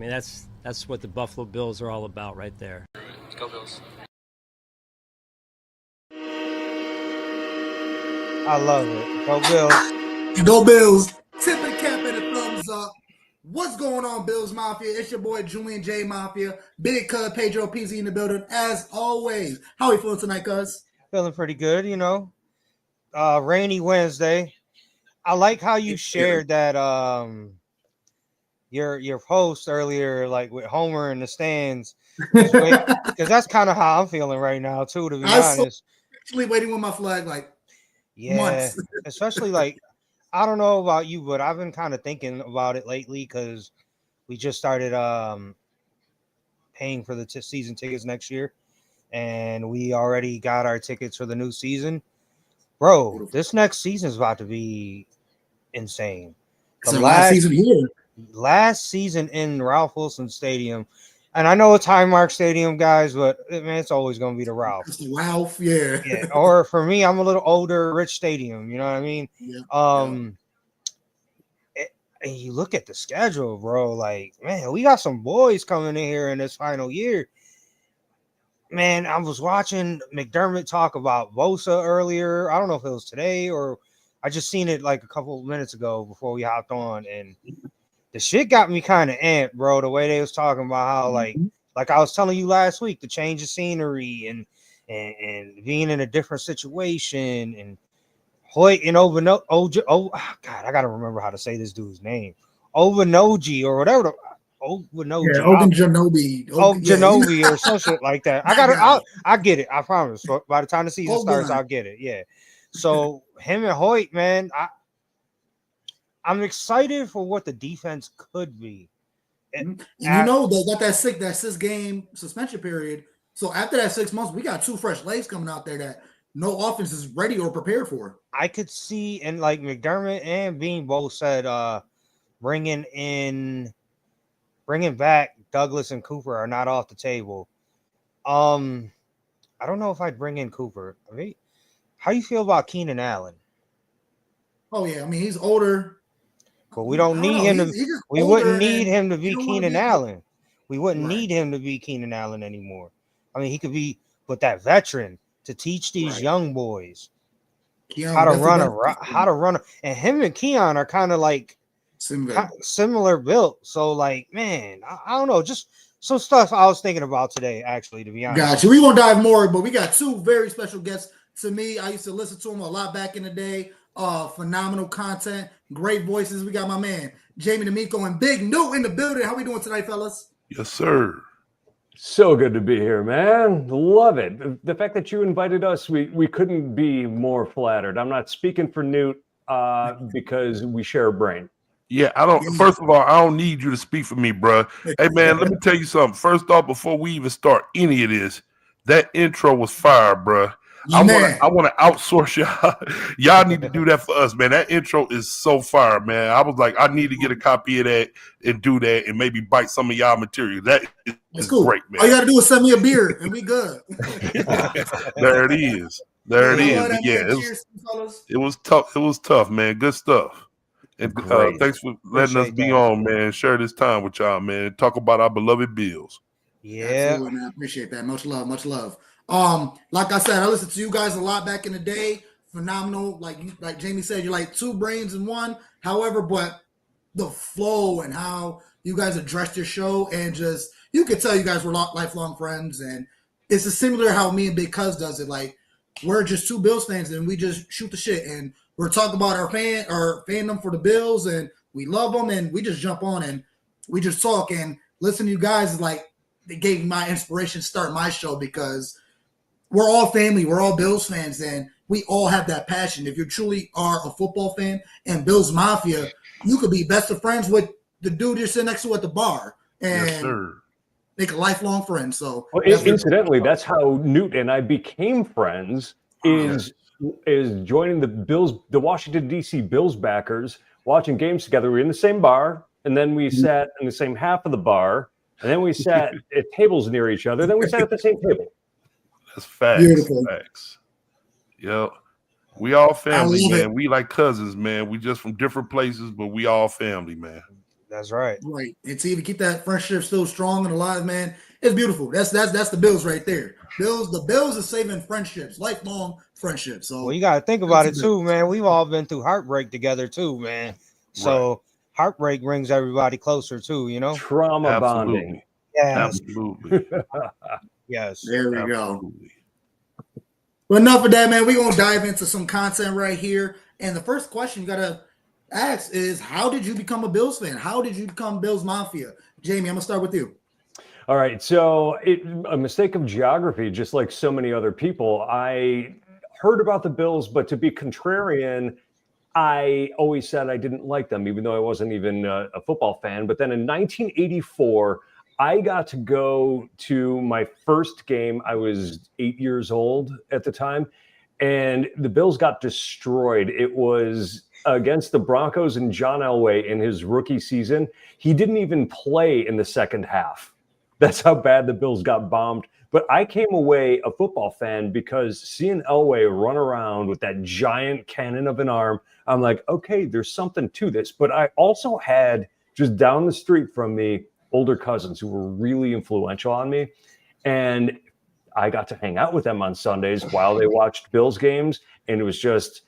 mean, that's what the Buffalo Bills are all about right there. Let's go Bills. I love it. Go Bills. Go Bills. Tip and cap and a thumbs up. What's going on, Bills Mafia? It's your boy Julian J Mafia. Big Cuz Pedro PZ in the building as always. How are you feeling tonight, Cuz? Feeling pretty good, you know. Rainy Wednesday. I like how you shared that your post earlier, like with Homer in the stands, because that's kind of how I'm feeling right now too. To be honest, actually waiting with my flag like yeah, months. especially like I don't know about you, but I've been kind of thinking about it lately because we just started paying for the season tickets next year, and we already got our tickets for the new season. Bro, this next season is about to be insane. The last season here. Last season in Ralph Wilson Stadium. And I know it's Highmark Stadium, guys, but man, it's always going to be the Ralph. It's the Ralph, yeah. Yeah. Or for me, I'm a little older, Rich Stadium. You know what I mean? Yeah. And you look at the schedule, bro. Like, man, we got some boys coming in here in this final year. Man, I was watching McDermott talk about Bosa earlier. I don't know if it was today or I just seen it like a couple of minutes ago before we hopped on, and the shit got me kind of amped, bro. The way they was talking about how like I was telling you last week, the change of scenery and being in a different situation, and Hoyt and God, I gotta remember how to say this dude's name, Ovanoji or whatever. Ovanoji, Genobi or some shit like that. I get it. I promise. By the time the season starts, I'll get it. Yeah. So him and Hoyt, man, I'm excited for what the defense could be. And you know they got that 6 game suspension period. So after that 6 months, we got 2 fresh legs coming out there that no offense is ready or prepared for. I could see, and like McDermott and Bean both said, bringing back Douglas and Cooper are not off the table. I don't know if I'd bring in Cooper. I mean, how you feel about Keenan Allen? Oh yeah, I mean he's older. But we don't need him to. We wouldn't need him to be Keenan Allen. We wouldn't need him to be Keenan Allen anymore. I mean, he could be, but that veteran to teach these young boys how to run. And him and Keon are kind of like similar built. So, like, man, I don't know. Just some stuff I was thinking about today, actually, to be honest. Gotcha. We won't dive more, but we got 2 very special guests. To me, I used to listen to them a lot back in the day. Phenomenal content, great voices. We got my man Jamie D'Amico and Big Newt in the building. How we doing tonight, fellas? Yes, sir. So good to be here, man. Love it. The fact that you invited us, we couldn't be more flattered. I'm not speaking for Newt because we share a brain. Yeah, I don't. First of all, I don't need you to speak for me, bro. Hey, man, let me tell you something. First off, before we even start any of this, that intro was fire, bro. I want to outsource y'all. Y'all need to do that for us, man. That intro is so fire, man. I was like, I need to get a copy of that and do that and maybe bite some of y'all material. That is cool. Great, man. All you got to do is send me a beer and we good. There it is. There it is. Yeah, it was tough. It was tough, man. Good stuff. And thanks for letting us be on, man. Share this time with y'all, man. Talk about our beloved Bills. Yeah. Absolutely, man. I appreciate that. Much love. Much love. Like I said, I listened to you guys a lot back in the day. Phenomenal. Like Jamie said, you're like 2 brains in one. However, but the flow and how you guys addressed your show and just you could tell you guys were lifelong friends. And it's a similar how me and Big Cuz does it. Like we're just 2 Bills fans and we just shoot the shit and we're talking about our fandom for the Bills and we love them and we just jump on and we just talk and listen to you guys is like it gave me my inspiration to start my show because we're all family. We're all Bills fans, and we all have that passion. If you truly are a football fan and Bills Mafia, you could be best of friends with the dude you're sitting next to at the bar and make a lifelong friend. So, incidentally, that's how Newt and I became friends. Is joining the Washington D.C. Bills backers, watching games together. We were in the same bar, and then we sat in the same half of the bar, and then we sat at tables near each other. Then we sat at the same table. That's facts. Beautiful. Facts. Yep. We all family, man. We like cousins, man. We just from different places, but we all family, man. That's right. Right. And to even keep that friendship still strong and alive, man, it's beautiful. That's the Bills right there. The Bills are saving friendships, lifelong friendships. So Well, you got to think about it too, man. We've all been through heartbreak together too, man. So heartbreak brings everybody closer too, you know. Trauma bonding. Yes. Absolutely. Yes. There we go. Absolutely. But enough of that, man. We're gonna dive into some content right here. And the first question you gotta ask is, how did you become a Bills fan? How did you become Bills Mafia? Jamie, I'm gonna start with you. All right. So a mistake of geography, just like so many other people. I heard about the Bills, but to be contrarian, I always said I didn't like them, even though I wasn't even a football fan. But then in 1984, I got to go to my first game. I was 8 years old at the time, and the Bills got destroyed. It was against the Broncos and John Elway in his rookie season. He didn't even play in the second half. That's how bad the Bills got bombed. But I came away a football fan because seeing Elway run around with that giant cannon of an arm, I'm like, okay, there's something to this. But I also had just down the street from me older cousins who were really influential on me. And I got to hang out with them on Sundays while they watched Bills games. And it was just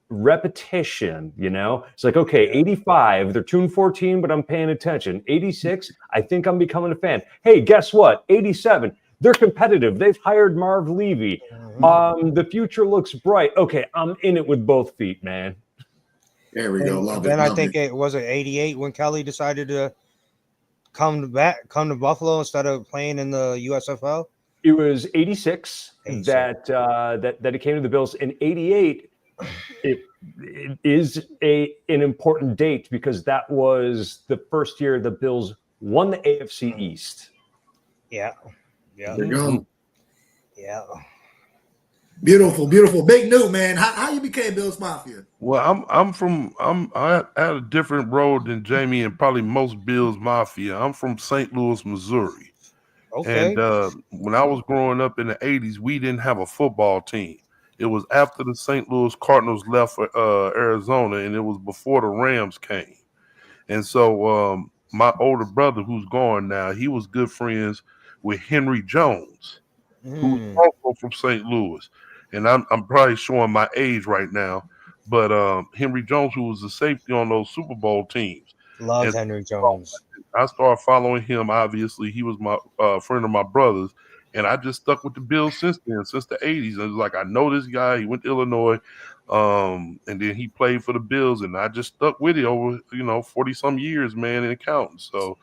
repetition, you know? It's like, okay, 85, they're tuned 14, but I'm paying attention. 86, I think I'm becoming a fan. Hey, guess what? 87, they're competitive. They've hired Marv Levy. The future looks bright. Okay, I'm in it with both feet, man. There we go. Love it. Then I think it was 88 when Kelly decided to come to Buffalo instead of playing in the USFL. It was 86 that he came to the Bills. In 88, it is an important date because that was the first year the Bills won the AFC East. Yeah. There you go. Yeah. Beautiful, beautiful. Big Newt, man. How you became Bills Mafia? Well, I had a different road than Jamie and probably most Bills Mafia. I'm from St. Louis, Missouri. Okay. And when I was growing up in the 80s, we didn't have a football team. It was after the St. Louis Cardinals left for Arizona, and it was before the Rams came. And so my older brother, who's gone now, he was good friends with Henry Jones, who's also from St. Louis. And I'm probably showing my age right now, but Henry Jones, who was the safety on those Super Bowl teams. Loved Henry Jones. I started following him. Obviously, he was my friend of my brother's. And I just stuck with the Bills since then, since the 80s. And it was like, I know this guy. He went to Illinois, and then he played for the Bills. And I just stuck with it over, 40-some years, man, and counting. So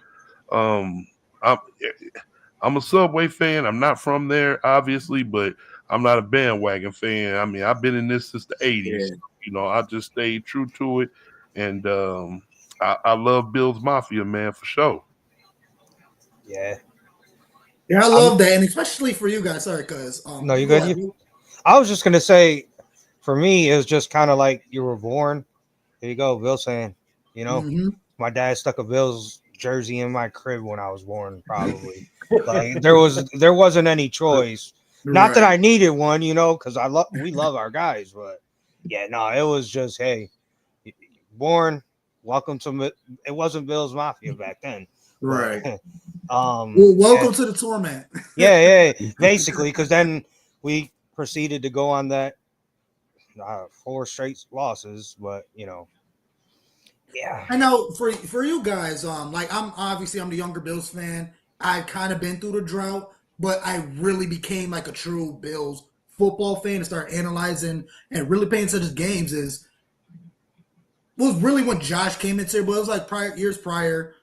I'm a Subway fan. I'm not from there, obviously, but I'm not a bandwagon fan. I mean, I've been in this since the 80s. Yeah. I just stayed true to it. And I love Bills Mafia, man, for sure. Yeah. Yeah, I love that, and especially for you guys. Sorry, cuz no, you good. I was just gonna say, for me, it was just kind of like you were born. Here you go, Bills fan. My dad stuck a Bills jersey in my crib when I was born. Probably like there wasn't any choice. Not that I needed one, because we love our guys, but yeah, no, it was just hey, born. Welcome to it. Wasn't Bills Mafia back then. Right. Welcome to the torment. yeah, basically, because then we proceeded to go on that 4 straight losses, but yeah. I know for you guys, like I'm the younger Bills fan. I've kind of been through the drought, but I really became like a true Bills football fan and started analyzing and really paying attention to games. Was really when Josh came into it, but it was like years prior.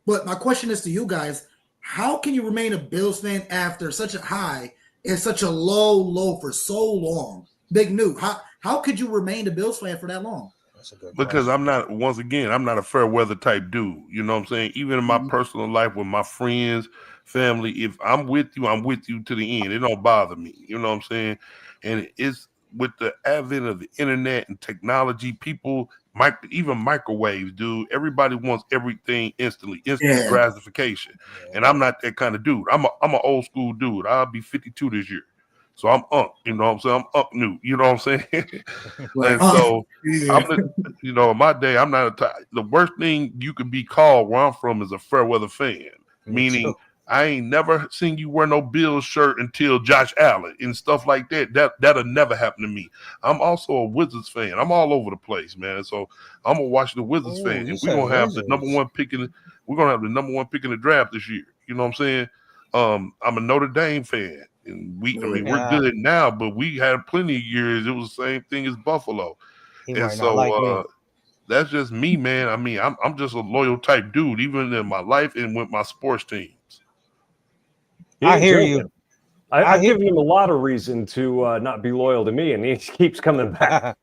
But my question is to you guys: how can you remain a Bills fan after such a high and such a low for so long? Big Newt, how could you remain a Bills fan for that long? That's a good because question. I'm not a fair weather type dude. You know what I'm saying? Even in my personal life with my friends, family, if I'm with you to the end. It don't bother me. You know what I'm saying? And it's with the advent of the internet and technology, people even microwaves, dude. Everybody wants everything instant gratification. Yeah. And I'm not that kind of dude. I'm an old school dude. I'll be 52 this year. So I'm Unc, you know what I'm saying? I'm Unc Newt, you know what I'm saying? Right. And so Yeah. I'm you know, in my day, I'm not the worst thing you could be called where I'm from is a fair weather fan. Meaning I ain't never seen you wear no Bills shirt until Josh Allen and stuff like that. That'll never happen to me. I'm also a Wizards fan. I'm all over the place, man. So I'm a Washington Wizards fan, and we're gonna have the number one pick in the draft this year. You know what I'm saying? I'm a Notre Dame fan, and we're good now, but we had plenty of years. It was the same thing as Buffalo, and so that's just me, man. I mean, I'm just a loyal type dude, even in my life and with my sports teams. I hear you. I've given him a lot of reason to not be loyal to me, and he keeps coming back.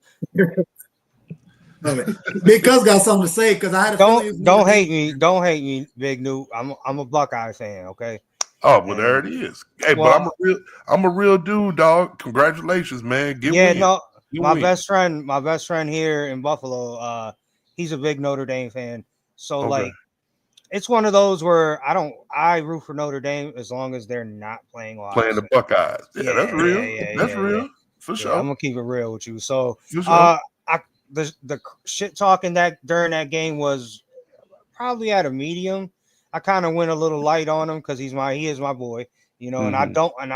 Big Cuz got something to say because I had a don't hate me, Big Newt. I'm a Buckeye fan, okay? Oh, well, there it is. Hey, but I'm a real dude, dog. Congratulations, man. My best friend here in Buffalo, he's a big Notre Dame fan. So like it's one of those where I root for Notre Dame as long as they're not playing the Buckeyes. Yeah, that's real. That's real. For sure. I'm gonna keep it real with you. So sure. The shit talking that during that game was probably at a medium. I kind of went a little light on him because he is my boy, you know, and I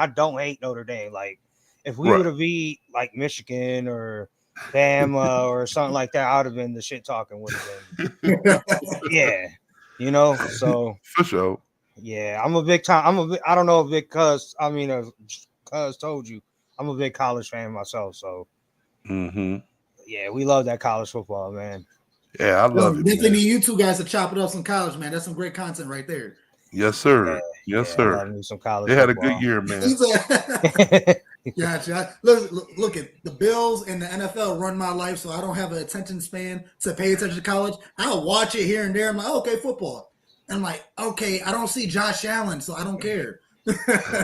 don't hate Notre Dame. Like if we would have beat like Michigan or Bama or something like that, I would have been the shit talking would have been. Yeah. You know, so for sure. Yeah, I'm a big time. I don't know if Big Cuz, Cuz told you, I'm a big college fan myself. So, yeah, we love that college football, man. Yeah, I love it. Definitely need you two guys to chop it up some college, man. That's some great content right there. Yes, sir. Yes, sir. I love me some college they had football. a good year, man. Gotcha. Look at the Bills and the NFL run my life, so I don't have an attention span to pay attention to college. I'll watch it here and there. I'm like, okay, football. And I'm like, okay, I don't see Josh Allen, so I don't care.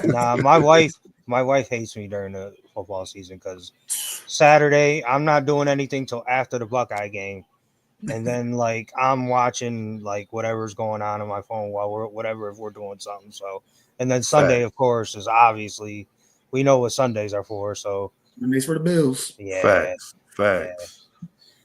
Nah, my wife hates me during the football season because Saturday I'm not doing anything till after the Buckeye game, and then like I'm watching like whatever's going on my phone while if we're doing something. So, and then Sunday, of course, is obviously. We know what Sundays are for, so Sundays for the Bills. Yeah, facts.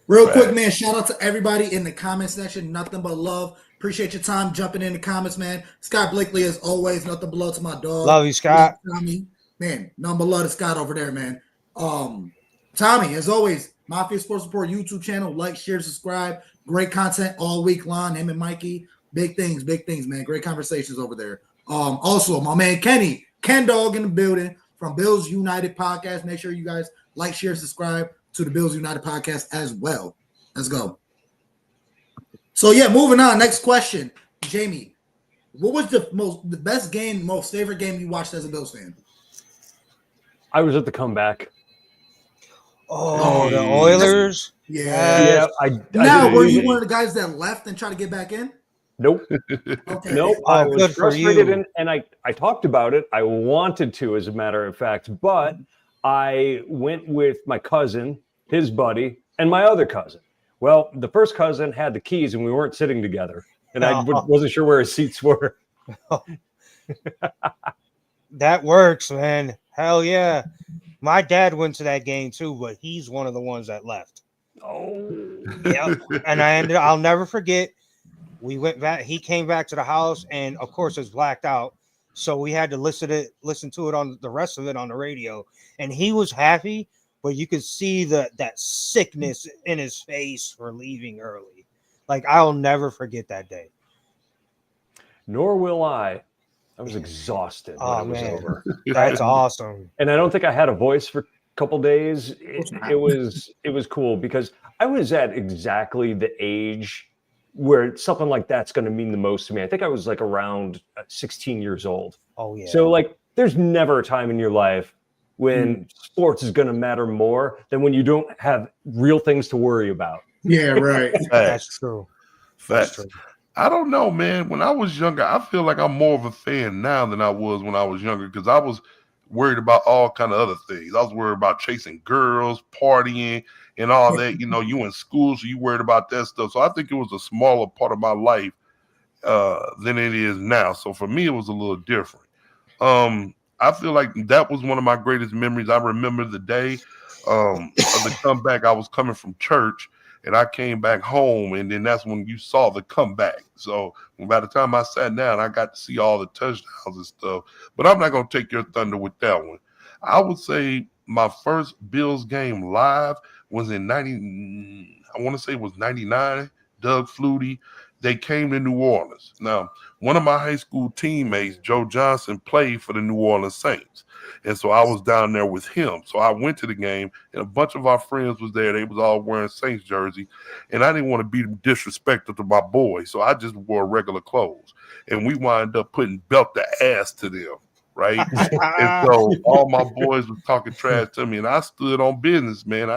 Real quick, man. Shout out to everybody in the comment section. Nothing but love. Appreciate your time jumping in the comments, man. Scott Blakely, as always, nothing but love to my dog. Love you, Scott. Tommy, man, nothing but love to Scott over there, man. Tommy, as always, Mafia Sports Report YouTube channel. Like, share, subscribe. Great content all week long. Him and Mikey, big things, man. Great conversations over there. Also, my man Ken Dog in the building. From Bills United Podcast. Make sure you guys like, share, subscribe to the Bills United Podcast as well. Let's go. So yeah, moving on. Next question, Jamie. What was the best game, most favorite game you watched as a Bills fan? I was at the comeback. Oh, the Oilers. Yeah. Were you one of the guys that left and tried to get back in? Nope. Okay. Nope. I was frustrated and I talked about it. I wanted to, as a matter of fact, but I went with my cousin, his buddy, and my other cousin. Well, the first cousin had the keys and we weren't sitting together. And I wasn't sure where his seats were. That works, man. Hell yeah. My dad went to that game too, but he's one of the ones that left. Oh. Yep. And I'll never forget. We went back. He came back to the house, and of course, it's blacked out. So we had to listen to it on the rest of it on the radio. And he was happy, but you could see that sickness in his face for leaving early. Like I'll never forget that day. Nor will I. I was exhausted when it was over. That's awesome. And I don't think I had a voice for a couple days. It was cool because I was at exactly the age where something like that's going to mean the most to me. I think I was like around 16 years old. Oh, yeah. So like there's never a time in your life when sports is going to matter more than when you don't have real things to worry about. Yeah, right. That's true. Facts. That's true. I don't know, man. When I was younger, I feel like I'm more of a fan now than I was when I was younger because I was worried about all kind of other things. I was worried about chasing girls, partying, and all that. You know, you in school, so you worried about that stuff. So I think it was a smaller part of my life than it is now. So for me, it was a little different. I feel like that was one of my greatest memories. I remember the day of the comeback. I was coming from church and I came back home, and then that's when you saw the comeback. So by the time I sat down, I got to see all the touchdowns and stuff. But I'm not going to take your thunder with that one. I would say my first Bills game live was in 90. I want to say it was 99. Doug Flutie. They came to New Orleans. Now, one of my high school teammates, Joe Johnson, played for the New Orleans Saints. And so I was down there with him. So I went to the game, and a bunch of our friends was there. They was all wearing Saints jersey. And I didn't want to be disrespectful to my boys, so I just wore regular clothes. And we wound up putting belt the ass to them, right? And so all my boys was talking trash to me, and I stood on business, man.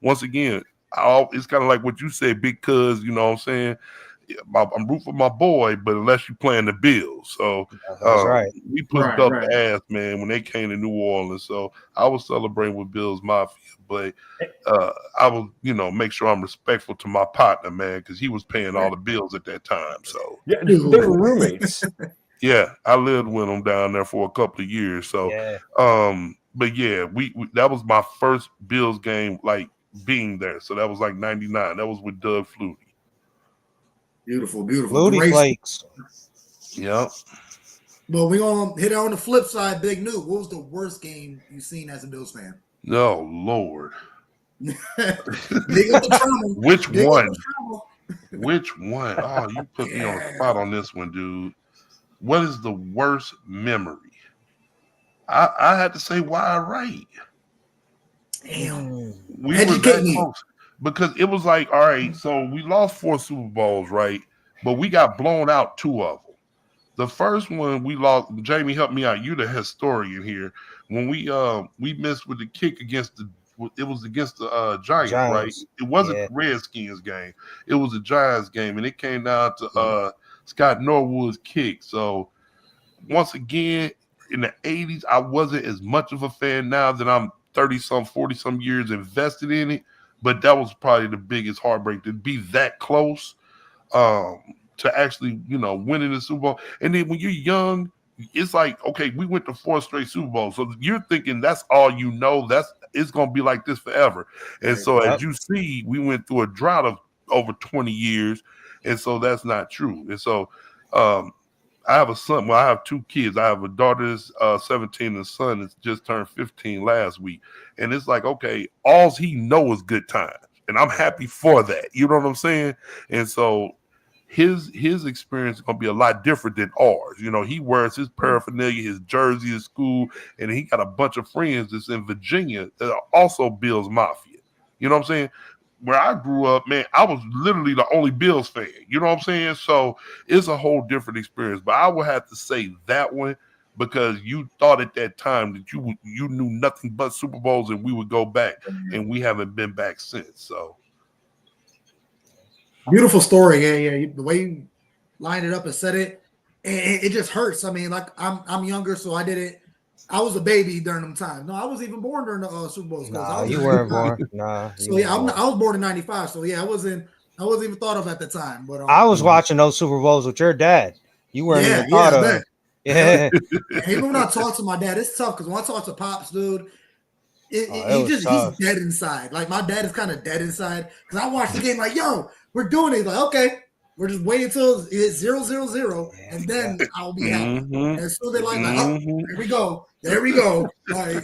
Once again, it's kind of like what you said, big cuz, you know what I'm saying? I'm rooting for my boy, but unless you playing the Bills. So That's right. We put belt the ass, man, when they came to New Orleans. So I was celebrating with Bills Mafia, but I was, make sure I'm respectful to my partner, man, because he was paying all the bills at that time. So yeah, they were roommates. Yeah, I lived with him down there for a couple of years. So, but yeah, we that was my first Bills game, like being there. So that was like 99. That was with Doug Flutie. Beautiful, beautiful. Flutie Flakes. Yep. Well, we're going to hit it on the flip side, Big Newt. What was the worst game you've seen as a Bills fan? Oh, Lord. Big up the trauma. Which one? Which one? Oh, you put me on the spot on this one, dude. What is the worst memory? I had to say Wide Right. Damn. We were that close. Because it was like, all right, so we lost 4 Super Bowls, right? But we got blown out 2 of them. The first one we lost, Jamie, help me out. You're the historian here. When we missed with the kick against the Giants, right? It wasn't the Redskins game. It was a Giants game, and it came down to Scott Norwood's kick. So once again, in the 80s, I wasn't as much of a fan. Now that I'm 30-some, 40-some years invested in it. But that was probably the biggest heartbreak, to be that close to actually, winning the Super Bowl. And then when you're young, it's like, okay, we went to 4 straight Super Bowls. So you're thinking that's all you know. It's going to be like this forever. And so as you see, we went through a drought of over 20 years. And so that's not true. And so I have a son. Well, I have 2 kids. I have a daughter that's 17 and a son that's just turned 15 last week. And it's like, okay, all he knows is good times. And I'm happy for that. You know what I'm saying? And so his experience is going to be a lot different than ours. He wears his paraphernalia, his jersey at school, and he got a bunch of friends that's in Virginia that are also Bills Mafia. You know what I'm saying? Where I grew up, man, I was literally the only Bills fan. You know what I'm saying? So it's a whole different experience. But I would have to say that one, because you thought at that time that you knew nothing but Super Bowls and we would go back, and we haven't been back since. So beautiful story. Yeah. The way you lined it up and said it, it just hurts. I mean, like I'm younger, so I did it. I was a baby during them times. No, I wasn't even born during the Super Bowls. Nah, you weren't born. Nah. So yeah, I was born in '95. So yeah, I wasn't even thought of at the time. But I was watching those Super Bowls with your dad. You weren't even thought of. Yeah. Even when I talk to my dad, it's tough because when I talk to Pops, dude, he's dead inside. Like my dad is kind of dead inside because I watch the game like, yo, we're doing it. He's like, okay. We're just waiting until it's 0-0-0, and then I'll be happy. And so they're like, oh, there we go. Like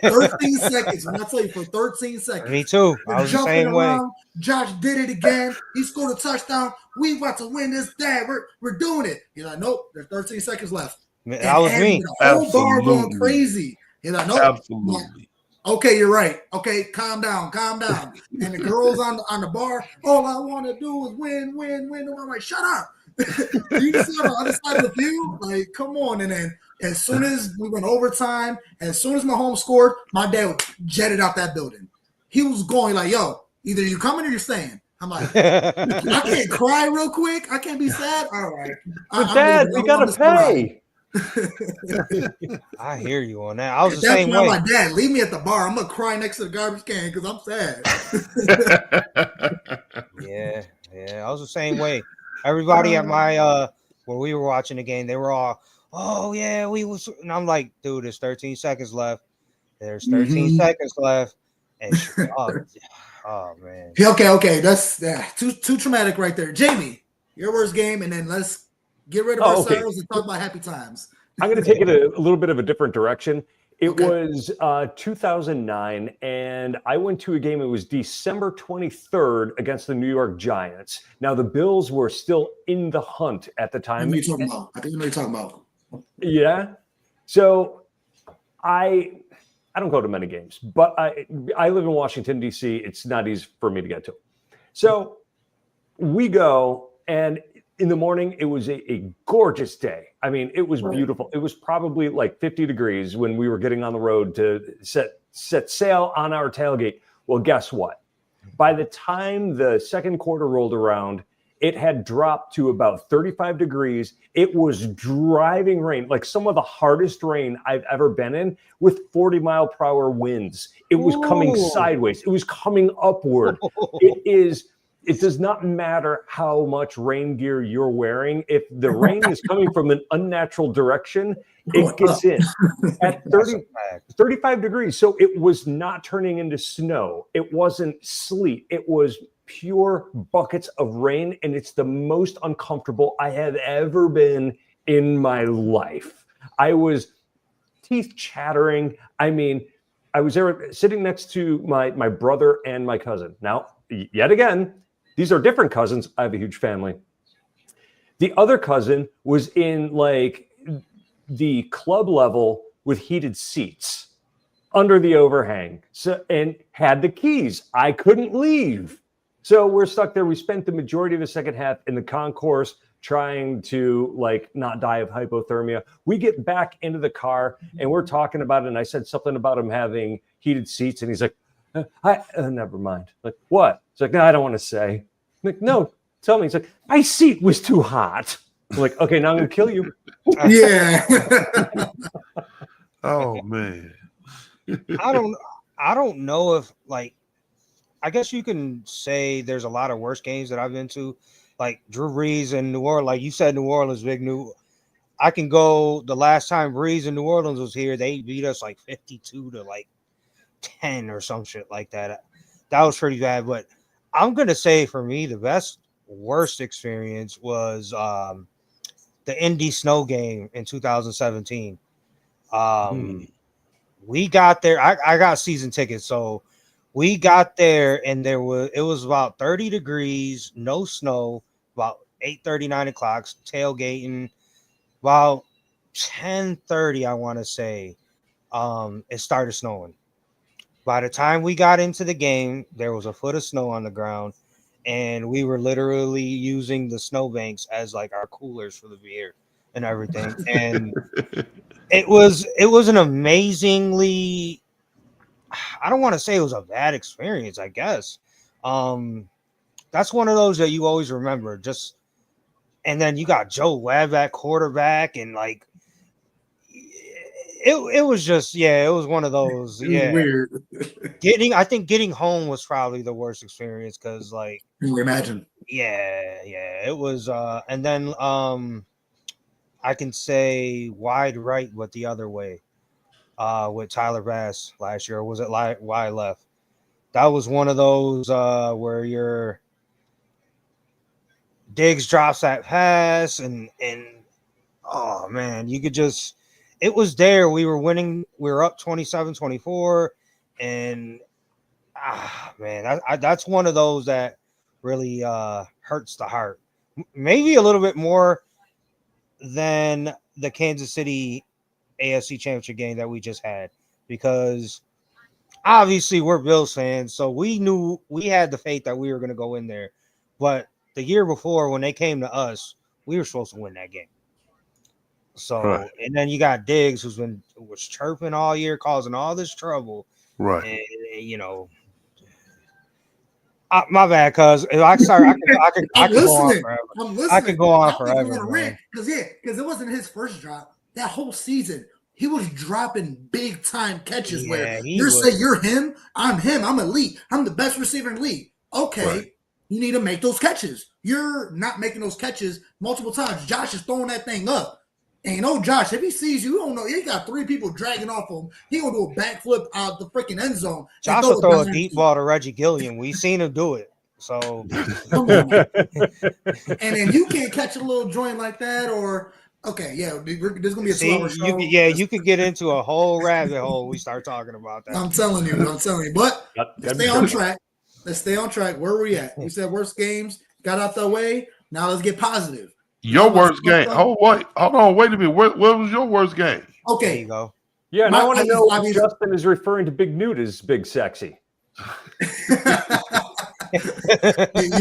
13 seconds. When I tell you, for 13 seconds. Me too. I was the same way. Josh did it again. He scored a touchdown. We about to win this. Dad, we're doing it. He's like, nope. There's 13 seconds left. That was me. The whole bar going crazy. He's like, nope. Absolutely. Okay, you're right. Okay, calm down. And the girls on the bar, all I want to do is win. I'm like, shut up. You just see on the other side of the field? Like, come on. And then as soon as we went overtime, as soon as Mahomes scored, my dad jetted out that building. He was going like, yo, either you coming or you're staying. I'm like, I can't cry real quick. I can't be sad. All right. But Dad, we got to pay. I hear you on that. I was the same way. I'm like, Dad, leave me at the bar. I'm gonna cry next to the garbage can because I'm sad. Yeah, I was the same way. Everybody at my where we were watching the game, they were all oh yeah, we was, and I'm like, dude, there's 13 seconds left. There's 13 Mhm. seconds left, and oh man. Okay. That's too traumatic right there. Jamie, your worst game, and then let's get rid of our Okay. sorrows and talk about happy times. I'm going to take it a little bit of a different direction. It Okay. was 2009, and I went to a game. It was December 23rd against the New York Giants. Now, the Bills were still in the hunt at the I time. know you're talking about. I think you know what you're talking about. Yeah. So I don't go to many games, but I live in Washington, D.C. It's not easy for me to get to. So we go, and in the morning, it was a gorgeous day. I mean, it was beautiful. It was probably like 50 degrees when we were getting on the road to set sail on our tailgate. Well, guess what? By the time the second quarter rolled around, it had dropped to about 35 degrees. It was driving rain, like some of the hardest rain I've ever been in, with 40-mile-per-hour winds. It was coming sideways. It was coming upward. It does not matter how much rain gear you're wearing. If the rain is coming from an unnatural direction, it gets in at 35 degrees. So it was not turning into snow. It wasn't sleet. It was pure buckets of rain. And it's the most uncomfortable I have ever been in my life. I was teeth chattering. I mean, I was there sitting next to my brother and my cousin. Now, yet again, these are different cousins. I have a huge family. The other cousin was in like the club level with heated seats under the overhang, and had the keys. I couldn't leave. So we're stuck there. We spent the majority of the second half in the concourse trying to like not die of hypothermia. We get back into the car and we're talking about it. And I said something about him having heated seats. And he's like, never mind. Like, what? It's like, no, I don't want to say. I'm like, no, tell me. He's like, my seat was too hot. I'm like, okay, now I'm going to kill you. Yeah. Oh man. I don't know if, like, I guess you can say there's a lot of worse games that I've been to, like Drew Brees and New Orleans. Like you said, New Orleans, big new. I can go. The last time Brees in New Orleans was here, they beat us like 52 to like 10 or some shit like that. That was pretty bad. But I'm gonna say for me, the worst experience was the Indy Snow game in 2017. We got there. I got season tickets, so we got there and it was about 30 degrees, no snow, about 8:30, 9 o'clock, tailgating. About 10:30, I want to say, it started snowing. By the time we got into the game, there was a foot of snow on the ground, and we were literally using the snowbanks as like our coolers for the beer and everything. And it was an amazingly, I don't want to say it was a bad experience, I guess. That's one of those that you always remember. Just, and then you got Joe Webb at quarterback, and like it was just, yeah, it was one of those. Yeah, Weird. I think getting home was probably the worst experience because, like, Can you imagine? yeah, it was. And then I can say wide right, but the other way. With Tyler Bass last year, or was it wide left? That was one of those where your Diggs drops that pass, and oh man, you could just, it was there. We were winning. We were up 27-24, and man, that's one of those that really hurts the heart. Maybe a little bit more than the Kansas City AFC Championship game that we just had, because obviously we're Bills fans, so we knew, we had the faith that we were going to go in there. But the year before, when they came to us, we were supposed to win that game. So, Right. And then you got Diggs, was chirping all year, causing all this trouble. Right. And you know, my bad, cuz if I start, I could go on forever. I'm listening. I could go on forever, because it wasn't his first drop. That whole season, he was dropping big time catches. Yeah, where you're him, I'm him, I'm elite, I'm the best receiver in the league. Okay, Right. You need to make those catches. You're not making those catches multiple times. Josh is throwing that thing up. And you know, Josh, if he sees you, don't know. He got 3 people dragging off him. He gonna do a backflip out the freaking end zone. Josh will throw a deep ball to Reggie Gilliam. We seen him do it. So come on. And then you can't catch a little joint like that, or okay, yeah, there's gonna be a 2-hour show. You could get into a whole rabbit hole. We start talking about that. I'm telling you. But let's stay on track. Let's stay on track. Where are we at? We said worst games, got out the way. Now let's get positive. Your worst game. Oh, wait. Hold on. Wait a minute. What was your worst game? Okay. There you go. Yeah, and I want to know if Justin is referring to Big Newt as Big Sexy. You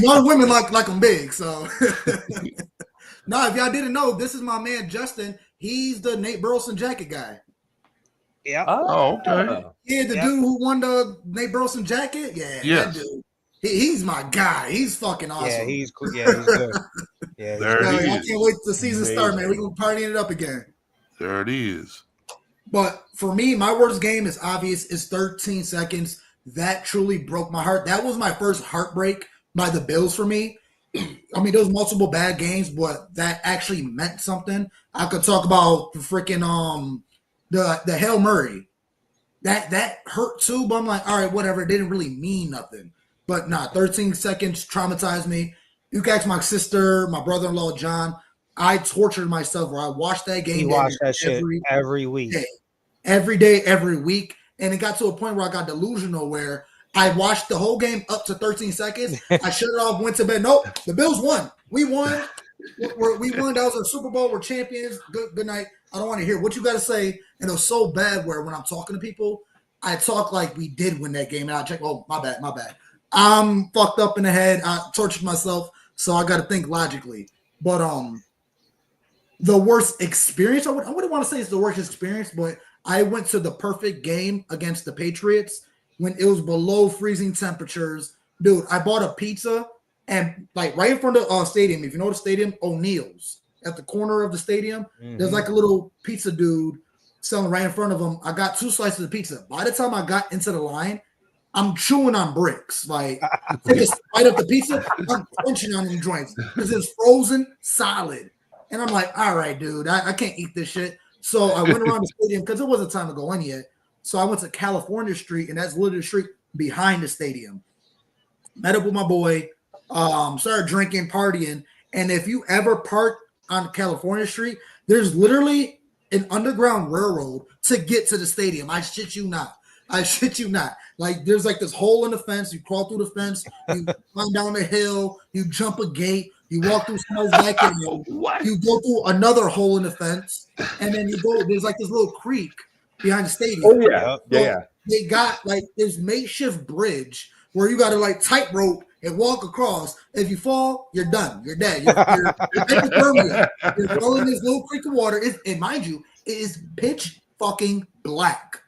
know, women like them big. So, no, if y'all didn't know, this is my man Justin. He's the Nate Burleson jacket guy. Yeah. Oh, okay. Yeah, the dude who won the Nate Burleson jacket. Yeah, that dude. He's my guy. He's fucking awesome. Yeah, he's cool. Yeah, he's good. Yeah, there it is. I can't wait till the season start, man. We're gonna partying it up again. There it is. But for me, my worst game is obvious. Is 13 seconds. That truly broke my heart. That was my first heartbreak by the Bills for me. I mean, there was multiple bad games, but that actually meant something. I could talk about the freaking the Hail Murray. That hurt too, but I'm like, all right, whatever. It didn't really mean nothing. But nah, 13 seconds traumatized me. You can ask my sister, my brother-in-law, John. I tortured myself where I watched that game. You watch that shit every week. Every day, every week. And it got to a point where I got delusional where I watched the whole game up to 13 seconds. I shut it off, went to bed. Nope, the Bills won. We won. We won. That was our Super Bowl. We're champions. Good night. I don't want to hear what you got to say. And it was so bad where when I'm talking to people, I talk like we did win that game. And I check, oh, my bad. I'm fucked up in the head. I tortured myself, so I got to think logically. But the worst experience, I wouldn't want to say it's the worst experience, but I went to the perfect game against the Patriots when it was below freezing temperatures. Dude, I bought a pizza and like right in front of the stadium. If you know the stadium, O'Neill's at the corner of the stadium. Mm-hmm. There's like a little pizza dude selling right in front of him. I got 2 slices of pizza. By the time I got into the line, I'm chewing on bricks. Like, take a bite of the pizza, I'm crunching on them joints because it's frozen solid. And I'm like, all right, dude, I can't eat this shit. So I went around the stadium because it wasn't time to go in yet. So I went to California Street, and that's literally the street behind the stadium. Met up with my boy, started drinking, partying. And if you ever park on California Street, there's literally an underground railroad to get to the stadium. I shit you not. Like, there's like this hole in the fence. You crawl through the fence, you climb down the hill, you jump a gate, you walk through somebody's backyard, you go through another hole in the fence, and then you go, there's like this little creek behind the stadium. Oh, yeah. So yeah. They got like this makeshift bridge where you got to like tightrope and walk across. If you fall, you're done. You're dead. You're hypothermia. You're going in this little creek of water. And mind you, it is pitch fucking black.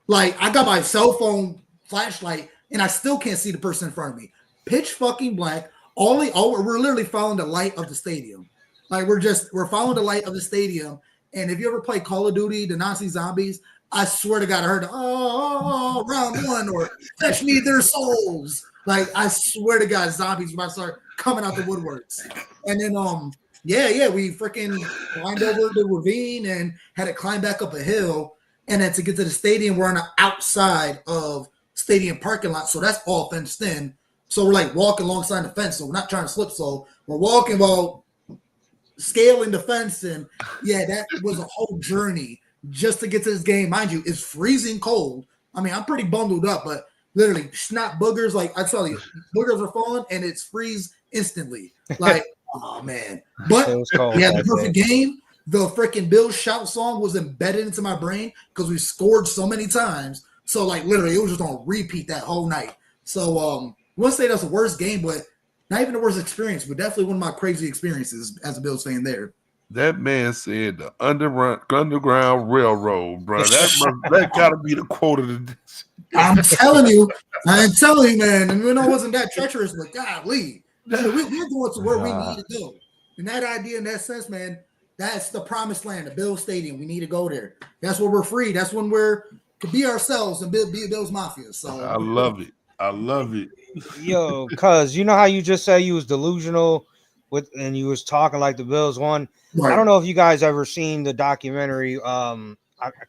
Like, I got my cell phone flashlight, and I still can't see the person in front of me. Pitch fucking black. We're literally following the light of the stadium. Like, we're following the light of the stadium. And if you ever play Call of Duty, the Nazi zombies, I swear to God, I heard round 1 or fetch me their souls. Like, I swear to God, zombies might start coming out the woodworks. And then, we freaking climbed over the ravine and had to climb back up a hill. And then to get to the stadium, we're on the outside of stadium parking lot. So that's all fenced in. So we're like walking alongside the fence. So we're not trying to slip. So we're walking while scaling the fence. And yeah, that was a whole journey just to get to this game. Mind you, it's freezing cold. I mean, I'm pretty bundled up, but literally snot boogers. Like, I tell you, boogers are falling and it's freeze instantly. Like, oh man. But we had the perfect game. The freaking Bills shout song was embedded into my brain because we scored so many times. So, like, literally, it was just on repeat that whole night. So, I wouldn't say that's the worst game, but not even the worst experience, but definitely one of my crazy experiences as a Bills fan there. That man said the Underground Railroad, bro. That got to be the quote of the day. I'm telling you, man. And it wasn't that treacherous, but golly. We're going to where we need to go. And that idea, in that sense, man, that's the promised land, the Bills Stadium. We need to go there. That's where we're free. That's when we're to be ourselves and be Bills Mafia. So I love it. Yo, cuz you know how you just said you was delusional and you was talking like the Bills won. Right. I don't know if you guys ever seen the documentary. I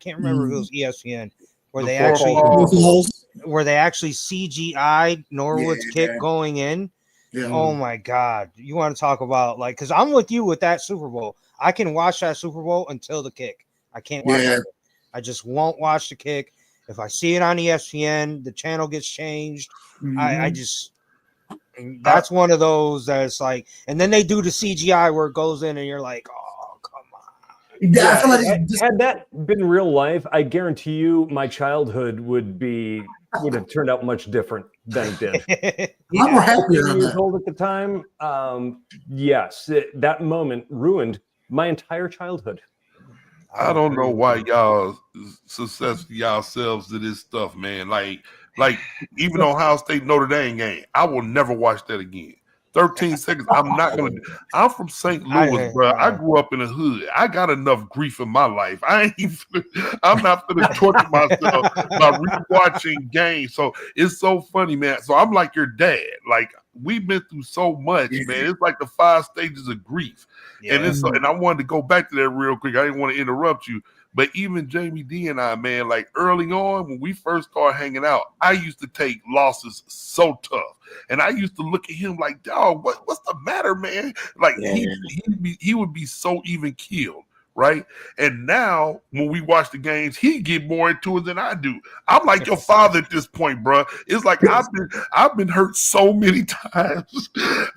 can't remember if it was ESPN where The they four actually balls. where they actually CGI'd Norwood's kick going in. Yeah. Oh my God. You want to talk about like, because I'm with you with that Super Bowl. I can watch that Super Bowl until the kick. I can't watch it. I just won't watch the kick. If I see it on ESPN, the channel gets changed. I just, that's one of those that's like, and then they do the CGI where it goes in and you're like, oh, come on. Yeah, I feel like had that been real life, I guarantee you my childhood would have turned out much different than it did. I'm more happier on years that. old at the time. Yes, that moment ruined my entire childhood. I don't know why y'all success yourselves to this stuff, man. Like even Ohio State Notre Dame game, I will never watch that again. 13 seconds. I'm not gonna. I'm from St. Louis, bro. I grew up in the hood. I got enough grief in my life. I'm not gonna torture myself by rewatching games. So it's so funny, man. So I'm like your dad. Like we've been through so much, man. It's like the 5 stages of grief. And I wanted to go back to that real quick. I didn't want to interrupt you. But even Jamie D and I, man, like early on when we first started hanging out, I used to take losses so tough. And I used to look at him like, dog, what's the matter, man? Like he would be so even keeled, right? And now when we watch the games, he get more into it than I do. I'm like your father at this point, bro. It's like I've been hurt so many times.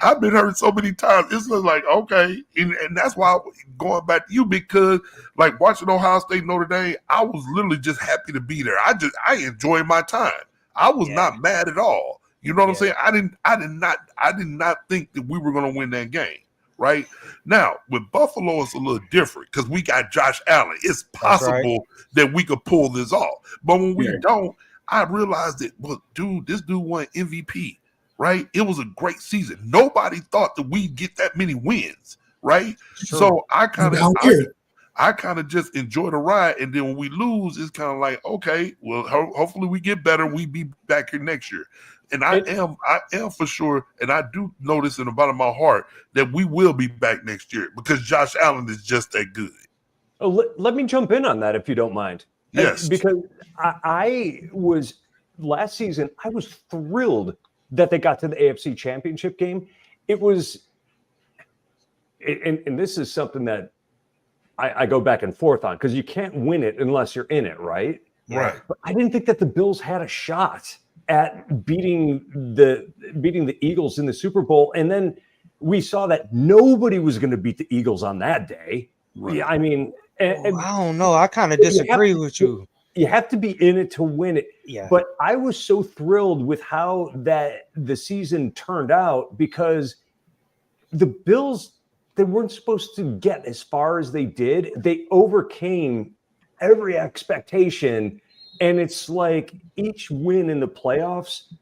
I've been hurt so many times. It's just like, okay. And that's why I'm going back to you, because like watching Ohio State Notre Dame, I was literally just happy to be there. I enjoyed my time. I was not mad at all. You know what I'm saying? I did not think that we were going to win that game. Right now with Buffalo, it's a little different because we got Josh Allen. It's possible that we could pull this off, but when we don't, I realized that, well, this dude won MVP, right? It was a great season. Nobody thought that we'd get that many wins, right? Sure. So I kind of just enjoy the ride, and then when we lose, it's kind of like, okay, well, hopefully we get better. We be back here next year. And I am for sure, and I do know this in the bottom of my heart that we will be back next year because Josh Allen is just that good. Oh, let me jump in on that if you don't mind. Yes, because I was last season. I was thrilled that they got to the AFC Championship game. It was, and this is something that I go back and forth on because you can't win it unless you're in it, right? Right. But I didn't think that the Bills had a shot at beating the Eagles in the Super Bowl. And then we saw that nobody was going to beat the Eagles on that day. Right. Yeah, I mean, I don't know. I kind of disagree with you. You have to be in it to win it. Yeah. But I was so thrilled with how the season turned out because the Bills, they weren't supposed to get as far as they did. They overcame every expectation. And it's like each win in the playoffs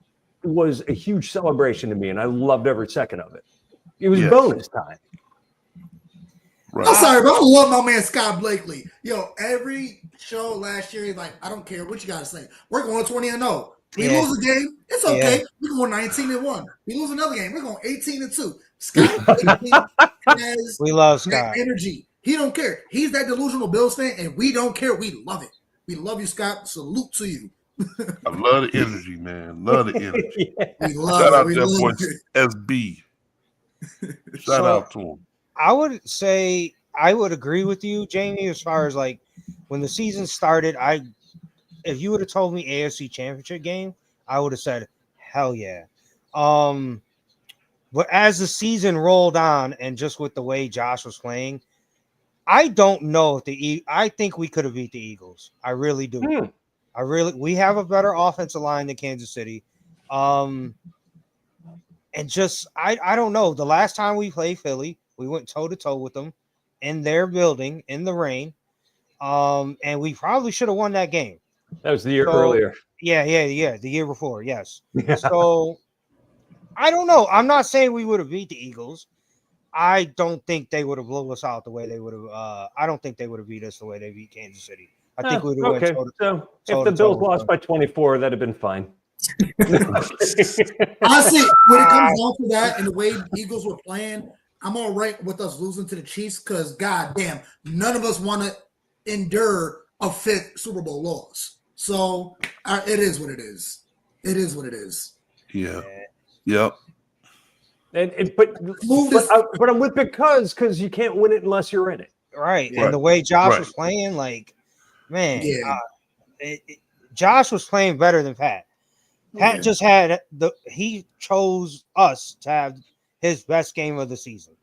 was a huge celebration to me, and I loved every second of it. It was bonus time. Right. I'm sorry, but I love my man Scott Blakely. Yo, every show last year, he's like, I don't care what you got to say. We're going 20-0. We lose a game, it's okay. We're going 19-1. We lose another game, we're going 18-2. Scott Blakely has we love Scott. Energy. He don't care. He's that delusional Bills fan, and we don't care. We love it. We love you, Scott. Salute to you. I love the energy, man. Love the energy. We love Shout out it. to that boy SB. Shout out to him. I would say I would agree with you, Jamie, as far as like when the season started. If you would have told me AFC Championship game, I would have said hell yeah. But as the season rolled on, and just with the way Josh was playing, I don't know if I think we could have beat the Eagles. I really do. We have a better offensive line than Kansas City. And just I don't know. The last time we played Philly, we went toe to toe with them in their building in the rain. And we probably should have won that game. That was the year earlier. Yeah. The year before, yes. So I don't know. I'm not saying we would have beat the Eagles. I don't think they would have blown us out the way they would have. I don't think they would have beat us the way they beat Kansas City. I think we would have went So if the Bills lost by 24, that'd have been fine. Honestly, when it comes down to that and the way the Eagles were playing, I'm all right with us losing to the Chiefs because, goddamn, none of us want to endure a fifth Super Bowl loss. So it is what it is. It is what it is. Yeah. Yep. But I'm with because you can't win it unless you're in it. Right. Yeah. And the way Josh was playing, like, man, Josh was playing better than Pat. Pat just had he chose us to have his best game of the season,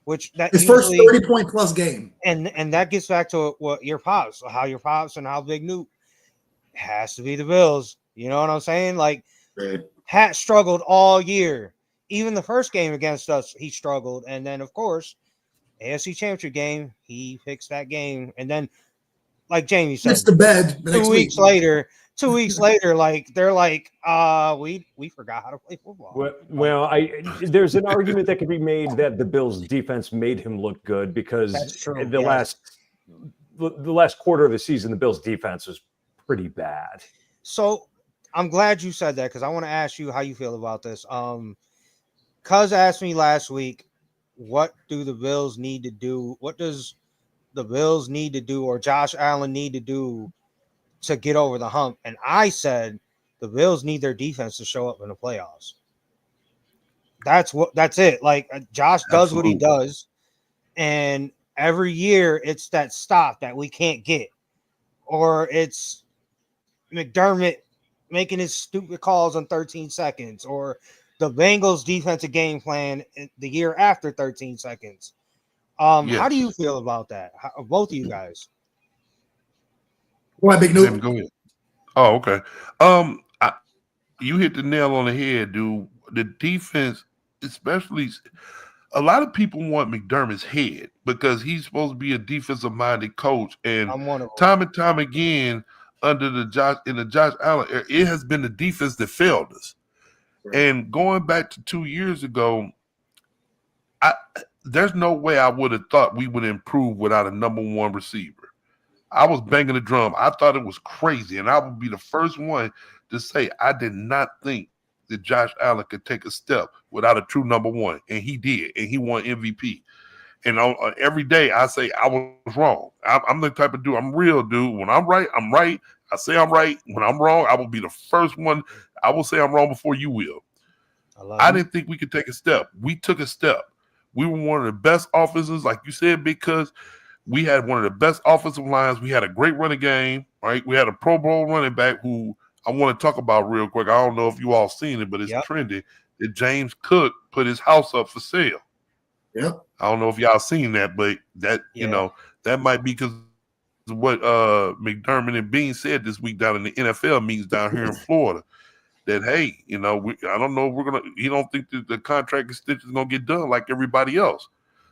which that his first 30-point plus game. And that gets back to what your pops and how big Newt has to be the Bills. You know what I'm saying? Like, Pat struggled all year. Even the first game against us, he struggled. And then, of course, AFC Championship game, he fixed that game. And then, like Jamie said, it's the bed. 2 weeks later, like they're like, we forgot how to play football. Well, there's an argument that could be made that the Bills' defense made him look good because the last quarter of the season, the Bills' defense was pretty bad. So I'm glad you said that because I want to ask you how you feel about this. Cuz asked me last week, what do the Bills need to do? What does the Bills need to do or Josh Allen need to do to get over the hump? And I said the Bills need their defense to show up in the playoffs. That's it. Like, Josh does what he does, and every year it's that stop that we can't get, or it's McDermott making his stupid calls on 13 seconds, or the Bengals defensive game plan the year after 13 seconds. How do you feel about that? Both of you guys. Go ahead, Big Newt. Go ahead. Oh, okay. You hit the nail on the head, dude. The defense, especially, a lot of people want McDermott's head because he's supposed to be a defensive-minded coach, and time and time again, under the Josh Allen era, it has been the defense that failed us. Right. And going back to 2 years ago, there's no way I would have thought we would improve without a number one receiver. I was banging the drum. I thought it was crazy, and I would be the first one to say I did not think that Josh Allen could take a step without a true number one, and he did, and he won MVP. And every day I say I was wrong. I'm the type of dude. I'm real, dude. When I'm right, I'm right. I say I'm right. When I'm wrong, I will be the first one. I will say I'm wrong before you will. I didn't think we could take a step. We took a step. We were one of the best offenses, like you said, because we had one of the best offensive lines. We had a great running game, right? We had a Pro Bowl running back who I want to talk about real quick. I don't know if you all seen it, but it's trendy that James Cook put his house up for sale. Yep. I don't know if y'all seen that, but that, you know, that might be because of what McDermott and Bean said this week down in the NFL meetings down here in Florida. That, hey, you know, I don't know if he don't think that the contract extension is going to get done like everybody else.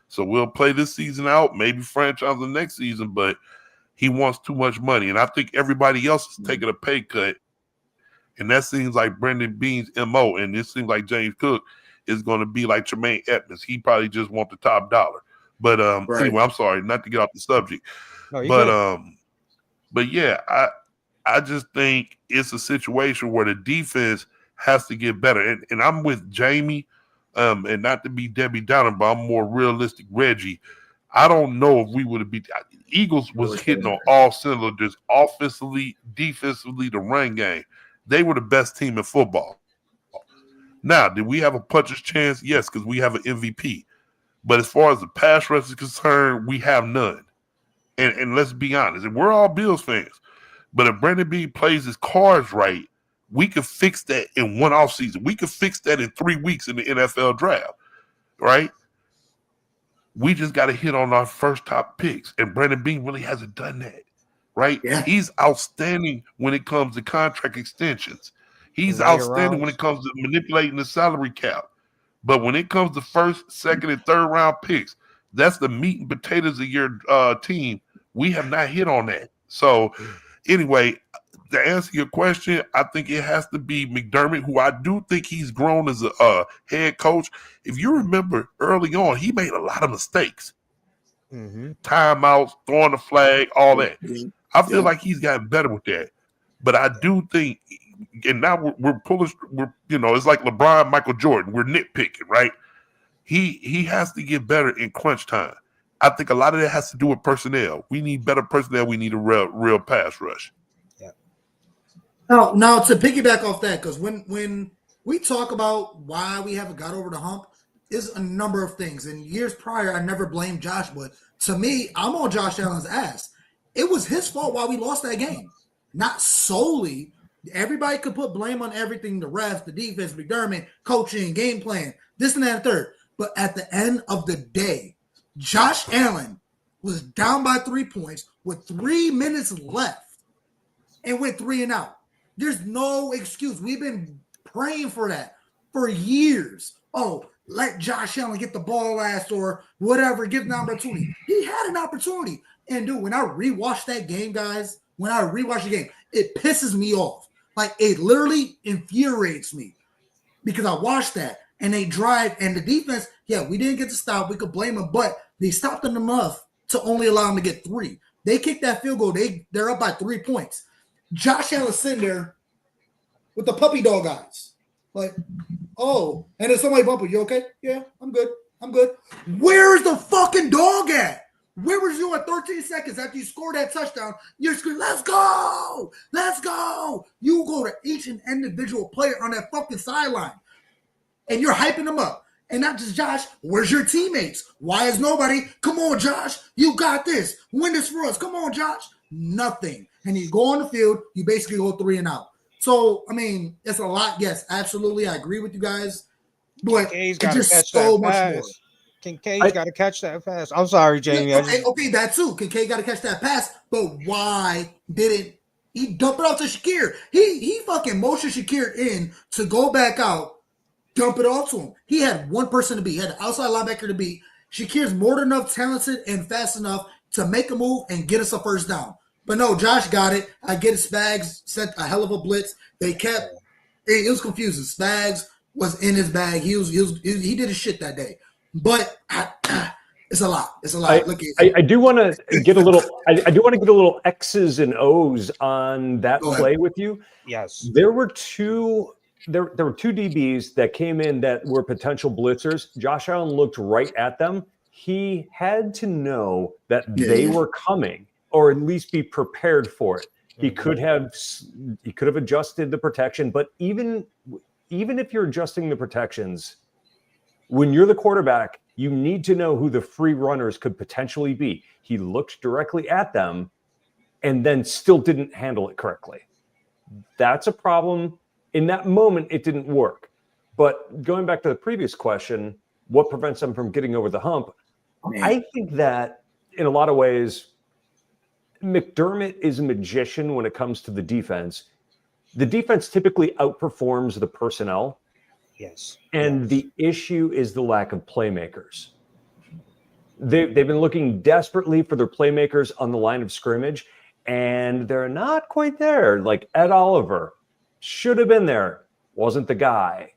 So we'll play this season out, maybe franchise the next season, but he wants too much money. And I think everybody else is taking a pay cut. And that seems like Brendan Bean's MO. And it seems like James Cook is going to be like Tremaine Edmonds. He probably just wants the top dollar. But anyway, I'm sorry, not to get off the subject. No, but yeah, I just think it's a situation where the defense has to get better. And I'm with Jamie, and not to be Debbie Downer, but I'm more realistic Reggie. I don't know if we would have beat the Eagles was hitting on all cylinders, offensively, defensively, the run game. They were the best team in football. Now, did we have a puncher's chance? Yes, because we have an MVP. But as far as the pass rush is concerned, we have none. And let's be honest, and we're all Bills fans. But if Brandon Beane plays his cards right, we could fix that in one offseason. We could fix that in 3 weeks in the NFL draft, right? We just got to hit on our first top picks. And Brandon Beane really hasn't done that, right? Yeah. He's outstanding when it comes to contract extensions. He's outstanding when it comes to manipulating the salary cap. But when it comes to first, second, and third round picks, that's the meat and potatoes of your team. We have not hit on that. So anyway, to answer your question, I think it has to be McDermott, who I do think he's grown as a head coach. If you remember early on, he made a lot of mistakes. Timeouts, throwing the flag, all that. I feel like he's gotten better with that. But I do think, and now we're pulling, it's like LeBron, Michael Jordan. We're nitpicking, right? he has to get better in crunch time. I think a lot of that has to do with personnel. We need better personnel. We need a real pass rush. Yeah. Now to piggyback off that, because when we talk about why we haven't got over the hump, is a number of things. And years prior, I never blamed Josh, but to me, I'm on Josh Allen's ass. It was his fault why we lost that game. Not solely. Everybody could put blame on everything, the refs, the defense, McDermott, coaching, game plan, this and that and third. But at the end of the day, Josh Allen was down by 3 points with 3 minutes left and went 3 and out. There's no excuse. We've been praying for that for years. Oh, let Josh Allen get the ball last or whatever, give him an opportunity. He had an opportunity. And dude, when I rewatch that game, guys, it pisses me off. Like, it literally infuriates me because I watched that and they drive and the defense, yeah, we didn't get to stop. We could blame them, but they stopped them enough to only allow them to get 3. They kicked that field goal. They're up by 3 points. Josh Allen sitting there with the puppy dog eyes. Like, oh, and then somebody bump it. You okay? Yeah, I'm good. Where's the fucking dog at? Where was you at 13 seconds after you scored that touchdown? You're screaming, let's go! Let's go! You go to each and individual player on that fucking sideline, and you're hyping them up. And not just Josh, where's your teammates? Why is nobody? Come on, Josh. You got this. Win this for us. Come on, Josh. Nothing. And you go on the field, you basically go 3 and out. So, I mean, it's a lot. Yes, absolutely. I agree with you guys. But it's just so much more. Kincaid's got to catch that pass. I'm sorry, Jamie. Okay, that too. Kincaid got to catch that pass. But why didn't he dump it off to Shakir? He fucking motioned Shakir in to go back out, dump it off to him. He had one person to beat. He had an outside linebacker to beat. Shakir's more than enough talented and fast enough to make a move and get us a first down. But no, Josh got it. I get it. Spags sent a hell of a blitz. They kept it was confusing. Spags was in his bag. He did his shit that day. But it's a lot. It's a lot. I do want to get a little. I do want to get a little X's and O's on that play with you. Yes, there were two. There were 2 DBs that came in that were potential blitzers. Josh Allen looked right at them. He had to know that they were coming, or at least be prepared for it. He could have adjusted the protection, but even if you're adjusting the protections, when you're the quarterback, you need to know who the free runners could potentially be. He looked directly at them and then still didn't handle it correctly. That's a problem. In that moment, it didn't work. But going back to the previous question, what prevents them from getting over the hump? I think that in a lot of ways, McDermott is a magician when it comes to the defense. The defense typically outperforms the personnel. Yes. And the issue is the lack of playmakers. They've been looking desperately for their playmakers on the line of scrimmage, and they're not quite there. Like Ed Oliver should have been there, wasn't the guy.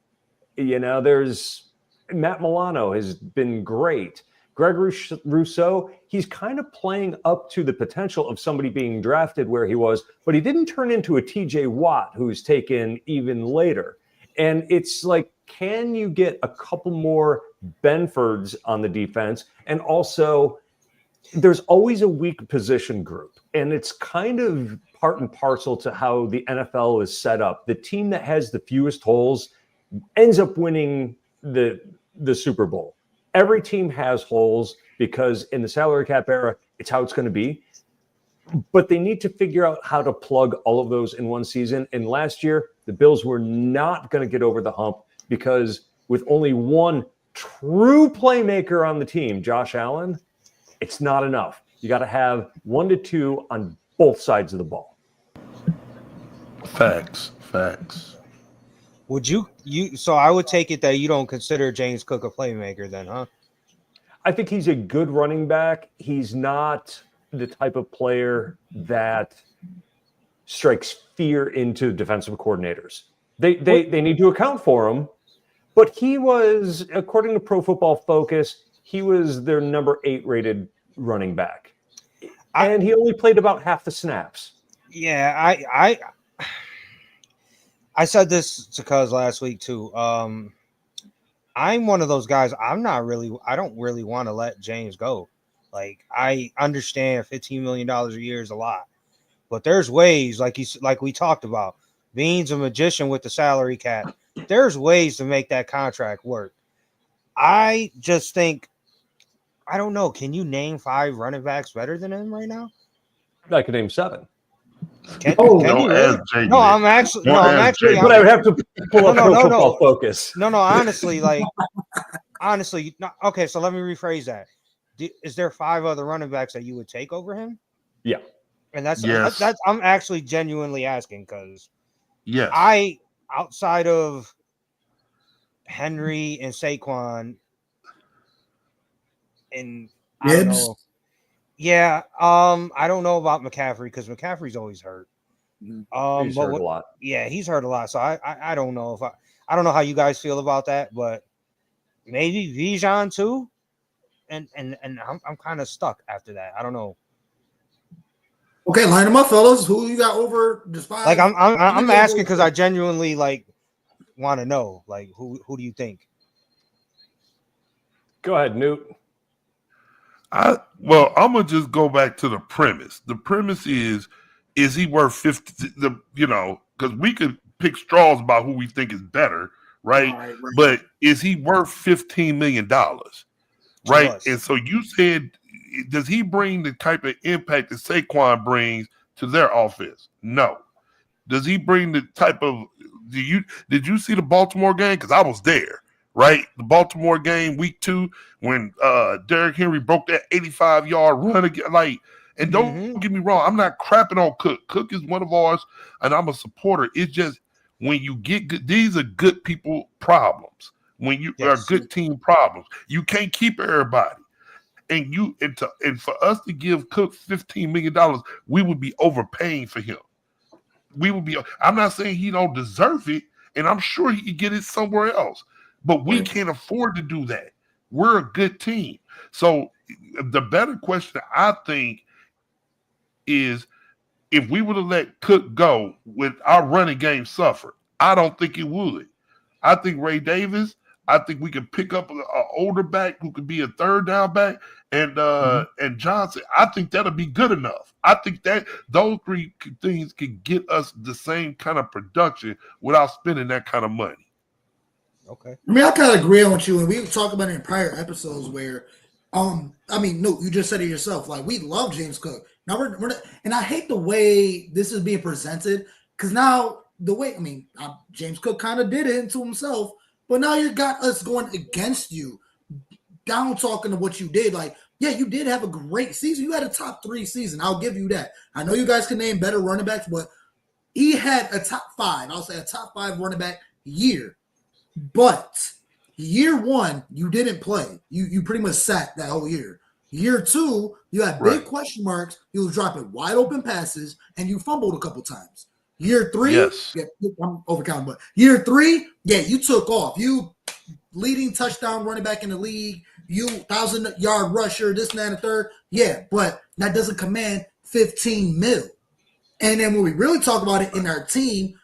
You know, there's Matt Milano has been great. Greg Rousseau, he's kind of playing up to the potential of somebody being drafted where he was, but he didn't turn into a TJ Watt who's taken even later. And it's like, can you get a couple more Benfords on the defense? And also, there's always a weak position group. And it's kind of part and parcel to how the NFL is set up. The team that has the fewest holes ends up winning the Super Bowl. Every team has holes because in the salary cap era, it's how it's going to be. But they need to figure out how to plug all of those in one season. And last year, the Bills were not going to get over the hump because with only one true playmaker on the team, Josh Allen, it's not enough. You got to have 1 to 2 on both sides of the ball. Facts. Would you so I would take it that you don't consider James Cook a playmaker then, huh? I think he's a good running back. He's not the type of player that strikes fear into defensive coordinators. They need to account for him, but he was, according to Pro Football Focus, he was their number 8 rated running back. And he only played about half the snaps. Yeah, I said this to Cuz last week too. I'm one of those guys. I don't really want to let James go. Like, I understand $15 million a year is a lot, but there's ways, like we talked about, Bean's a magician with the salary cap. There's ways to make that contract work. I just think, I don't know. Can you name 5 running backs better than him right now? I could name 7. Can Don't you really? ask Jamie No, that. I'm actually, Don't no, I'm ask actually, Jamie. But I would have to pull up No, Pro no, Football no. Focus. no, honestly, honestly, no, okay. So let me rephrase that. Is there 5 other running backs that you would take over him? Yeah. And that's Yes. I'm actually genuinely asking, because Yes. outside of Henry and Saquon, and I don't Gibbs. know. Yeah, I don't know about McCaffrey, because McCaffrey's always hurt. He's But heard a lot. yeah, he's hurt a lot. So I don't know if I don't know how you guys feel about that, but maybe Bijan too. And I'm kind of stuck after that. I don't know. Okay, line them up, fellas. Who you got over just 5? Like, I'm asking because I genuinely want to know. Like, who do you think? Go ahead, Newt. Well, I'm gonna just go back to the premise. The premise is he worth 50? Because we could pick straws about who we think is better, right? Right. But is he worth $15 million, right? us. And so you said, does he bring the type of impact that Saquon brings to their offense? No. Does he bring the type of? Did you see the Baltimore game? Because I was there. Right, the Baltimore game, week 2, when Derrick Henry broke that 85-yard run again. And don't get me wrong, I'm not crapping on Cook. Cook is one of ours, and I'm a supporter. It's just when you get good, these are good people problems. When you are good team problems, you can't keep everybody. And for us to give Cook $15 million, we would be overpaying for him. I'm not saying he don't deserve it, and I'm sure he could get it somewhere else. But we can't afford to do that. We're a good team. So the better question, I think, is if we would have let Cook go, would our running game suffer? I don't think it would. I think Ray Davis, I think we could pick up an older back who could be a third down back, and Johnson. I think that'll be good enough. I think that those 3 things can get us the same kind of production without spending that kind of money. Okay. I mean, I kind of agree on you, and we talked about it in prior episodes where, Newt, you just said it yourself. Like, we love James Cook. Now we're not, and I hate the way this is being presented, because now the way, James Cook kind of did it into himself, but now you got us going against you, down talking to what you did. Like, yeah, you did have a great season. You had a top 3 season. I'll give you that. I know you guys can name better running backs, but he had a top 5. I'll say a top 5 running back year. But year 1, you didn't play. You pretty much sat that whole year. Year 2, you had big question marks. You was dropping wide open passes, and you fumbled a couple times. Year 3, I'm overcounting, but year 3, you took off. You leading touchdown running back in the league. You 1,000-yard rusher, this and that and the third. Yeah, but that doesn't command $15 million. And then when we really talk about it in our team,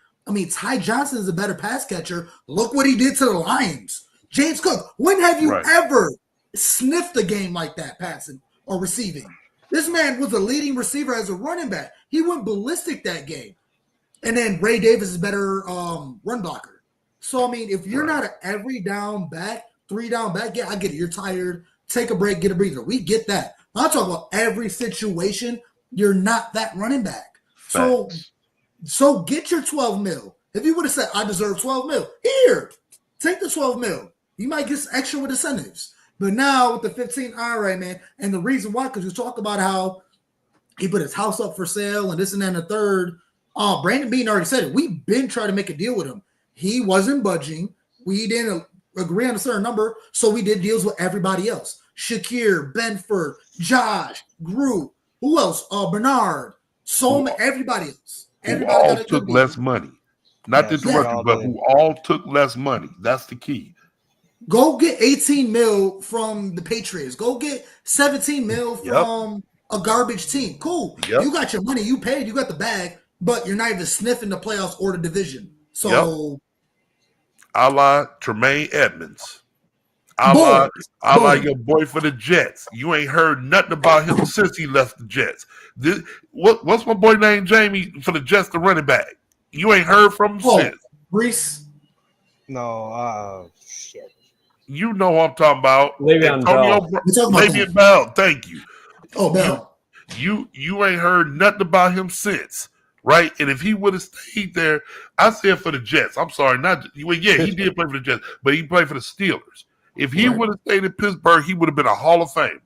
Ty Johnson is a better pass catcher. Look what he did to the Lions. James Cook, when have you ever sniffed a game like that, passing or receiving? This man was a leading receiver as a running back. He went ballistic that game. And then Ray Davis is better run blocker. So, if you're not an every down back, 3 down back, I get it. You're tired. Take a break, get a breather. We get that. I'm talking about every situation. You're not that running back. Facts. So get your 12 mil. If you would have said, I deserve 12 mil, here, take the 12 mil. You might get extra with incentives. But now with the 15, all right, man. And the reason why, because you talk about how he put his house up for sale and this and that and the third. Brandon Bean already said it. We've been trying to make a deal with him. He wasn't budging. We didn't agree on a certain number, so we did deals with everybody else. Shakir, Benford, Josh, Gru, who else? Bernard, everybody else. Who all took less money. Not to interrupt you, but who all took less money. That's the key. Go get 18 mil from the Patriots. Go get 17 mil from a garbage team. Cool. Yep. You got your money. You paid. You got the bag, but you're not even sniffing the playoffs or the division. So, a la Tremaine Edmonds. I like your boy for the Jets. You ain't heard nothing about him since he left the Jets. What's my boy named Jamie for the Jets, the running back? You ain't heard from him since. Reese. No, shit. You know what I'm talking about. Le'Veon Bell. Thank you. Oh, Bell. You ain't heard nothing about him since, right? And if he would have stayed there, I said for the Jets. I'm sorry, he did play for the Jets, but he played for the Steelers. If he would have stayed in Pittsburgh, he would have been a Hall of Famer,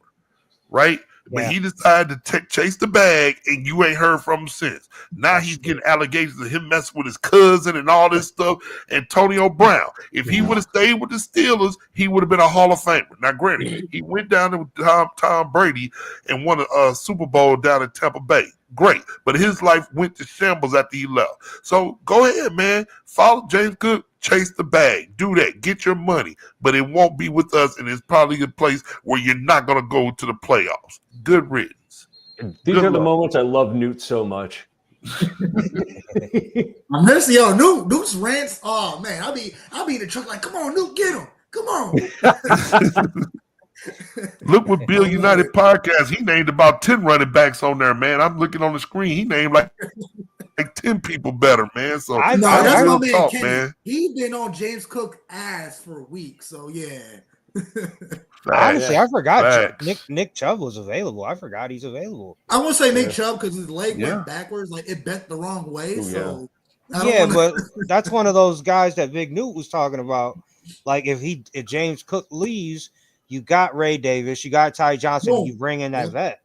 right? But he decided to chase the bag, and you ain't heard from him since. Now he's getting allegations of him messing with his cousin and all this stuff. Antonio Brown. If he would have stayed with the Steelers, he would have been a Hall of Famer. Now, granted, he went down with Tom Brady and won a Super Bowl down in Tampa Bay. Great. But his life went to shambles after he left. So go ahead, man. Follow James Cook. Chase the bag. Do that. Get your money. But it won't be with us, and it's probably a place where you're not going to go to the playoffs. Good riddance. These are the moments I love Newt so much. I miss Newt's rants. Oh man, I'll be in the truck like, come on, Newt, get him. Come on. Look what Bill United podcast. He named about 10 running backs on there, man. I'm looking on the screen. He named like 10 people better, man. So that's my man, talk, Kenny. man. He's been on James Cook ass for a week, so yeah. Honestly, I forgot Nick Chubb was available. I forgot he's available. I want to say Nick Chubb because his leg went backwards, like it bent the wrong way. But that's one of those guys that Big Newt was talking about. Like if James Cook leaves, you got Ray Davis, you got Ty Johnson, and you bring in that vet.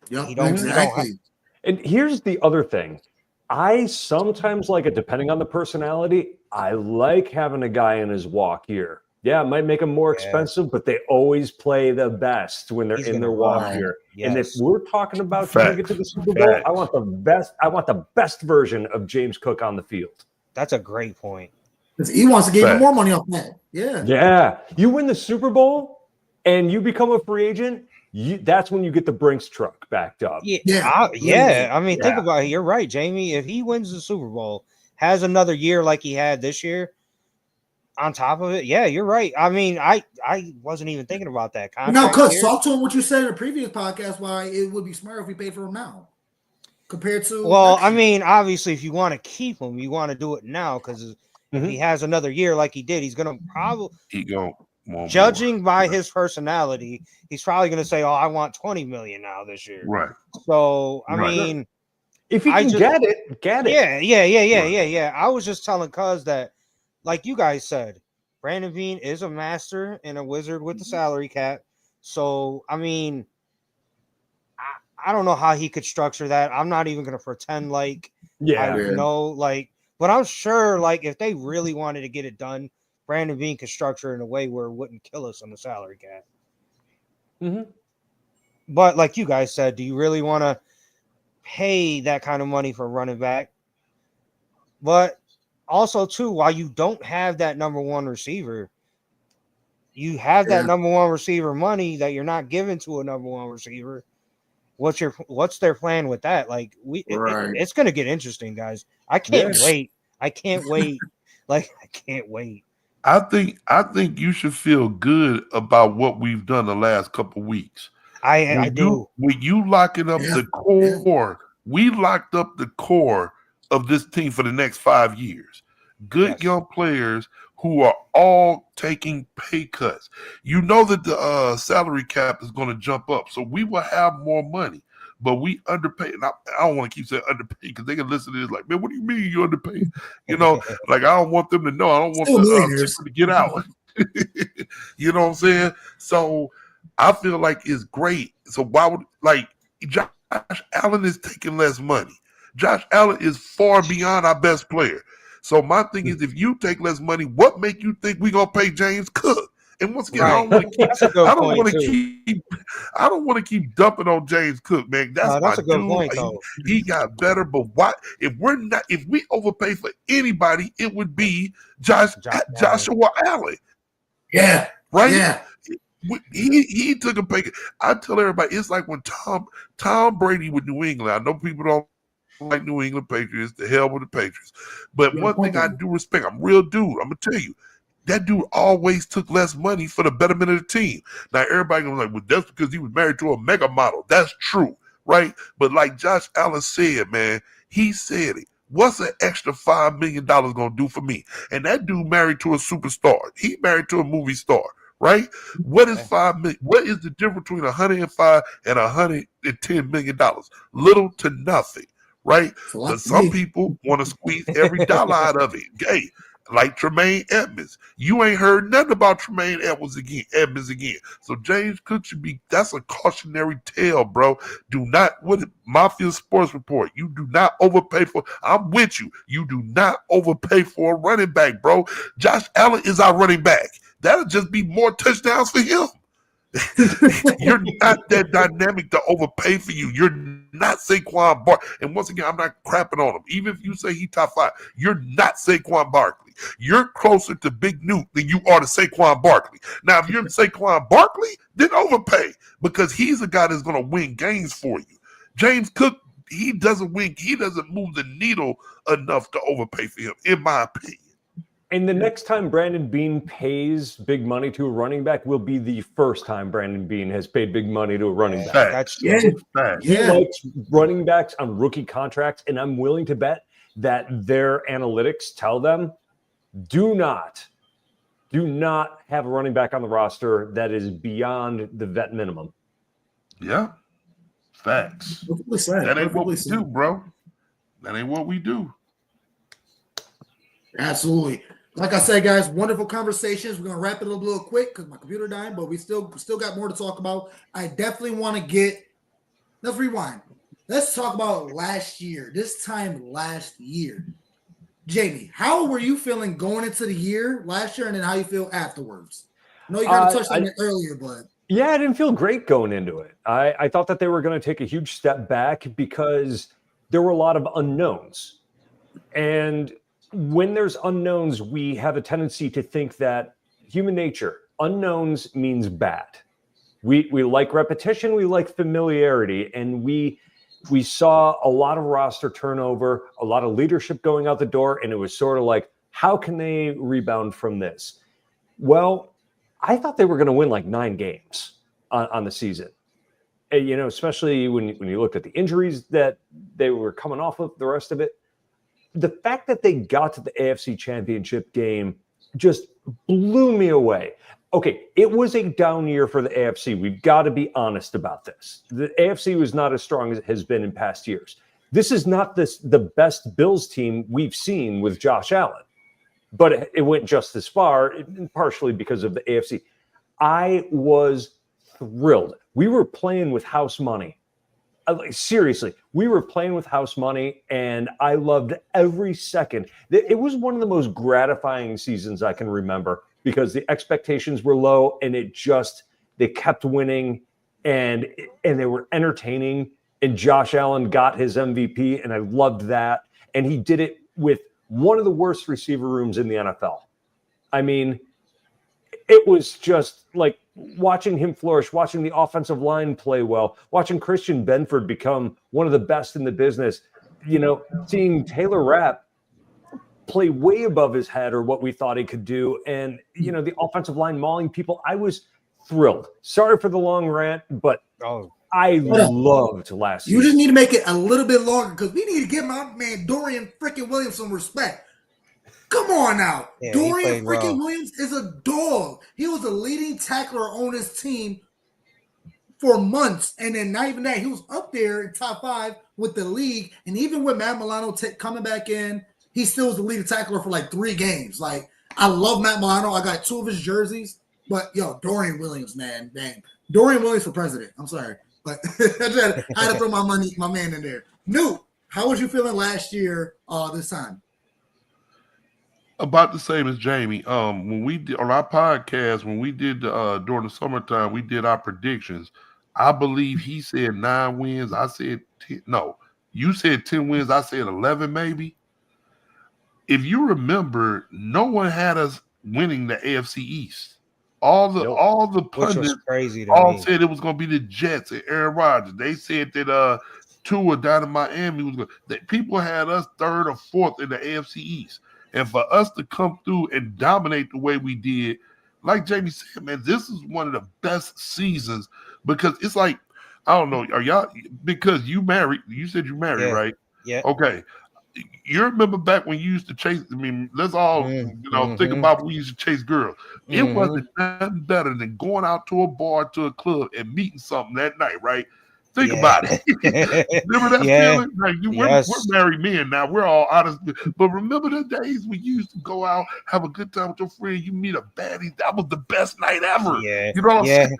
Yeah, exactly. And here's the other thing. I sometimes like it, depending on the personality. I like having a guy in his walk here. Yeah, it might make them more expensive, but they always play the best when they're in their walk here. Yes. And if we're talking about trying to get to the Super Bowl, I want the best. I want the best version of James Cook on the field. That's a great point. He wants to get more money off that. Yeah. Yeah. You win the Super Bowl and you become a free agent. That's when you get the Brinks truck backed up. I mean, think about it. You're right, Jamie. If he wins the Super Bowl, has another year like he had this year, on top of it, you're right. I mean, I wasn't even thinking about that. Now, Cuz, talk to him what you said in the previous podcast. Why it would be smart if we paid for him now, compared to. Well, I mean, obviously, if you want to keep him, you want to do it now because if he has another year like he did, he's gonna probably judging by his personality, he's probably gonna say, "Oh, I want $20 million now this year." Right. So, I mean, if he can get it. Yeah. I was just telling Cuz that. Like you guys said, Brandon Beane is a master and a wizard with the salary cap. So, I mean, I don't know how he could structure that. I'm not even going to pretend like I know, like, but I'm sure, like, if they really wanted to get it done, Brandon Beane could structure it in a way where it wouldn't kill us on the salary cap. Mm-hmm. But like you guys said, do you really want to pay that kind of money for a running back? But also, too, while you don't have that number one receiver, you have that number one receiver money that you're not giving to a number one receiver. What's their plan with that? Like it's going to get interesting, guys. I can't wait. I can't wait. Like I can't wait. I think you should feel good about what we've done the last couple of weeks. I do. When you locking up the core, we locked up the core of this team for the next 5 years. Good young players who are all taking pay cuts. You know that the salary cap is going to jump up, so we will have more money. But we underpaid. And I don't want to keep saying underpaid because they can listen to this like, man, what do you mean you underpaid? You know, like I don't want them to know. I don't want them to get out. You know what I'm saying? So I feel like it's great. So why would Josh Allen is taking less money. Josh Allen is far beyond our best player. So my thing is, if you take less money, what make you think we're gonna pay James Cook? And once again, I don't want to keep dumping on James Cook, man. That's a good point, though. He got better, but why? If we overpay for anybody, it would be Joshua Allen. Yeah, right. Yeah. He took a pay cut. I tell everybody, it's like when Tom Brady with New England. I know people don't like New England Patriots. The hell with the Patriots. But one thing I do respect, I'm a real dude. I'm gonna tell you, That dude always took less money for the betterment of the team. Now everybody gonna be like, well, that's because he was married to a mega model. That's true, right? But like Josh Allen said, man, he said it. What's an extra $5 million gonna do for me? And that dude married to a superstar. He married to a movie star, right? What is $5 million? What is the difference between 105 and $110 million? Little to nothing, right? But some people want to squeeze every dollar out of it. Hey, like Tremaine Edmonds. You ain't heard nothing about Tremaine Edmonds again. So James Cook should be, that's a cautionary tale, bro. Do not, Mafia Sports Report, you do not overpay for, I'm with you. You do not overpay for a running back, bro. Josh Allen is our running back. That'll just be more touchdowns for him. You're not that dynamic to overpay for you. You're not Saquon Barkley. And once again, I'm not crapping on him. Even if you say he top 5, you're not Saquon Barkley. You're closer to Big Newt than you are to Saquon Barkley. Now, if you're Saquon Barkley, then overpay because he's a guy that's going to win games for you. James Cook, he doesn't win. He doesn't move the needle enough to overpay for him, in my opinion. And the next time Brandon Beane pays big money to a running back will be the first time Brandon Beane has paid big money to a running back. That's He likes running backs on rookie contracts, and I'm willing to bet that their analytics tell them do not have a running back on the roster that is beyond the vet minimum. Yeah. Facts. That ain't what we do, bro. That ain't what we do. Absolutely. Like I said, guys, wonderful conversations. We're gonna wrap it a little quick because my computer died, but we still got more to talk about. I definitely want to let's rewind. Let's talk about last year. This time last year. Jamie, how were you feeling going into the year last year, and then how you feel afterwards? I know you kind of touched on it earlier, but yeah, I didn't feel great going into it. I thought that they were going to take a huge step back because there were a lot of unknowns, and when there's unknowns, we have a tendency to think that human nature, unknowns means bad. We like repetition, we like familiarity, and we saw a lot of roster turnover, a lot of leadership going out the door, and it was sort of like, how can they rebound from this? Well, I thought they were going to win like 9 games on the season. And, especially when you looked at the injuries that they were coming off of, the rest of it. The fact that they got to the AFC Championship game just blew me away. Okay, it was a down year for the AFC. We've got to be honest about this. The AFC was not as strong as it has been in past years. This is not the best Bills team we've seen with Josh Allen, but it went just as far, partially because of the AFC. I was thrilled. We were playing with house money. Seriously, we were playing with house money, and I loved every second. It was one of the most gratifying seasons I can remember because the expectations were low, and they kept winning, and they were entertaining. And Josh Allen got his MVP, and I loved that. And he did it with one of the worst receiver rooms in the NFL. I mean, it was just like watching him flourish, watching the offensive line play well, watching Christian Benford become one of the best in the business, seeing Taylor Rapp play way above his head or what we thought he could do. And, the offensive line mauling people. I was thrilled. Sorry for the long rant, but I loved last year. You just need to make it a little bit longer because we need to give my man Dorian freaking Williams some respect. Come on now. Yeah, Dorian freaking Williams is a dog. He was a leading tackler on his team for months. And then not even that, he was up there in top 5 with the league. And even with Matt Milano coming back in, he still was the leading tackler for like 3 games. Like, I love Matt Milano. I got 2 of his jerseys. But, Dorian Williams, man. Dang. Dorian Williams for president. I'm sorry. But I had to throw my man in there. Newt, how was you feeling last year this time? About the same as Jamie. When we did on our podcast, when we did during the summertime, we did our predictions. I believe he said 9 wins. I said 10. No, you said 10 wins. I said 11, maybe. If you remember, no one had us winning the AFC East. All the pundits said it was going to be the Jets and Aaron Rodgers. They said that Tua down in Miami was going. That people had us 3rd or 4th in the AFC East. And for us to come through and dominate the way we did, like Jamie said, man, this is one of the best seasons because it's like, I don't know, are y'all, because you said you married, right? Yeah. Okay. You remember back when you used to chase, I mean, let's all, think about when we used to chase girls. It wasn't nothing better than going out to a bar, to a club, and meeting something that night, right? Think about it. Remember that feeling? Like, we're married men now. We're all honest. But remember the days we used to go out, have a good time with your friend, you meet a baddie. That was the best night ever. Yeah. You know what I'm saying?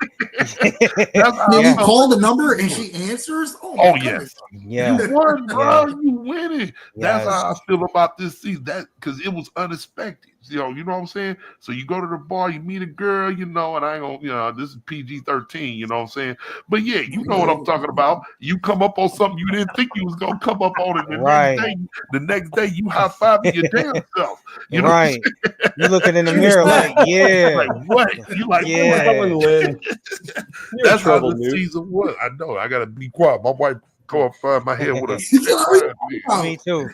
That's how you call the number and she answers? Oh yes. Yeah. You won, bro. You winning. That's Yes. how I feel about this season. That because it was unexpected. You know what I'm saying? So you go to the bar, you meet a girl, and I ain't gonna, this is PG-13, you know what I'm saying? But yeah, you know what I'm talking about. You come up on something you didn't think you was gonna come up on it. The next day you high-fiving your damn self. You know right. You looking in the mirror like, yeah. Like, what? You like, Lynn. That's how the season was. I know. I gotta be quiet. My wife go up my head with a Me too.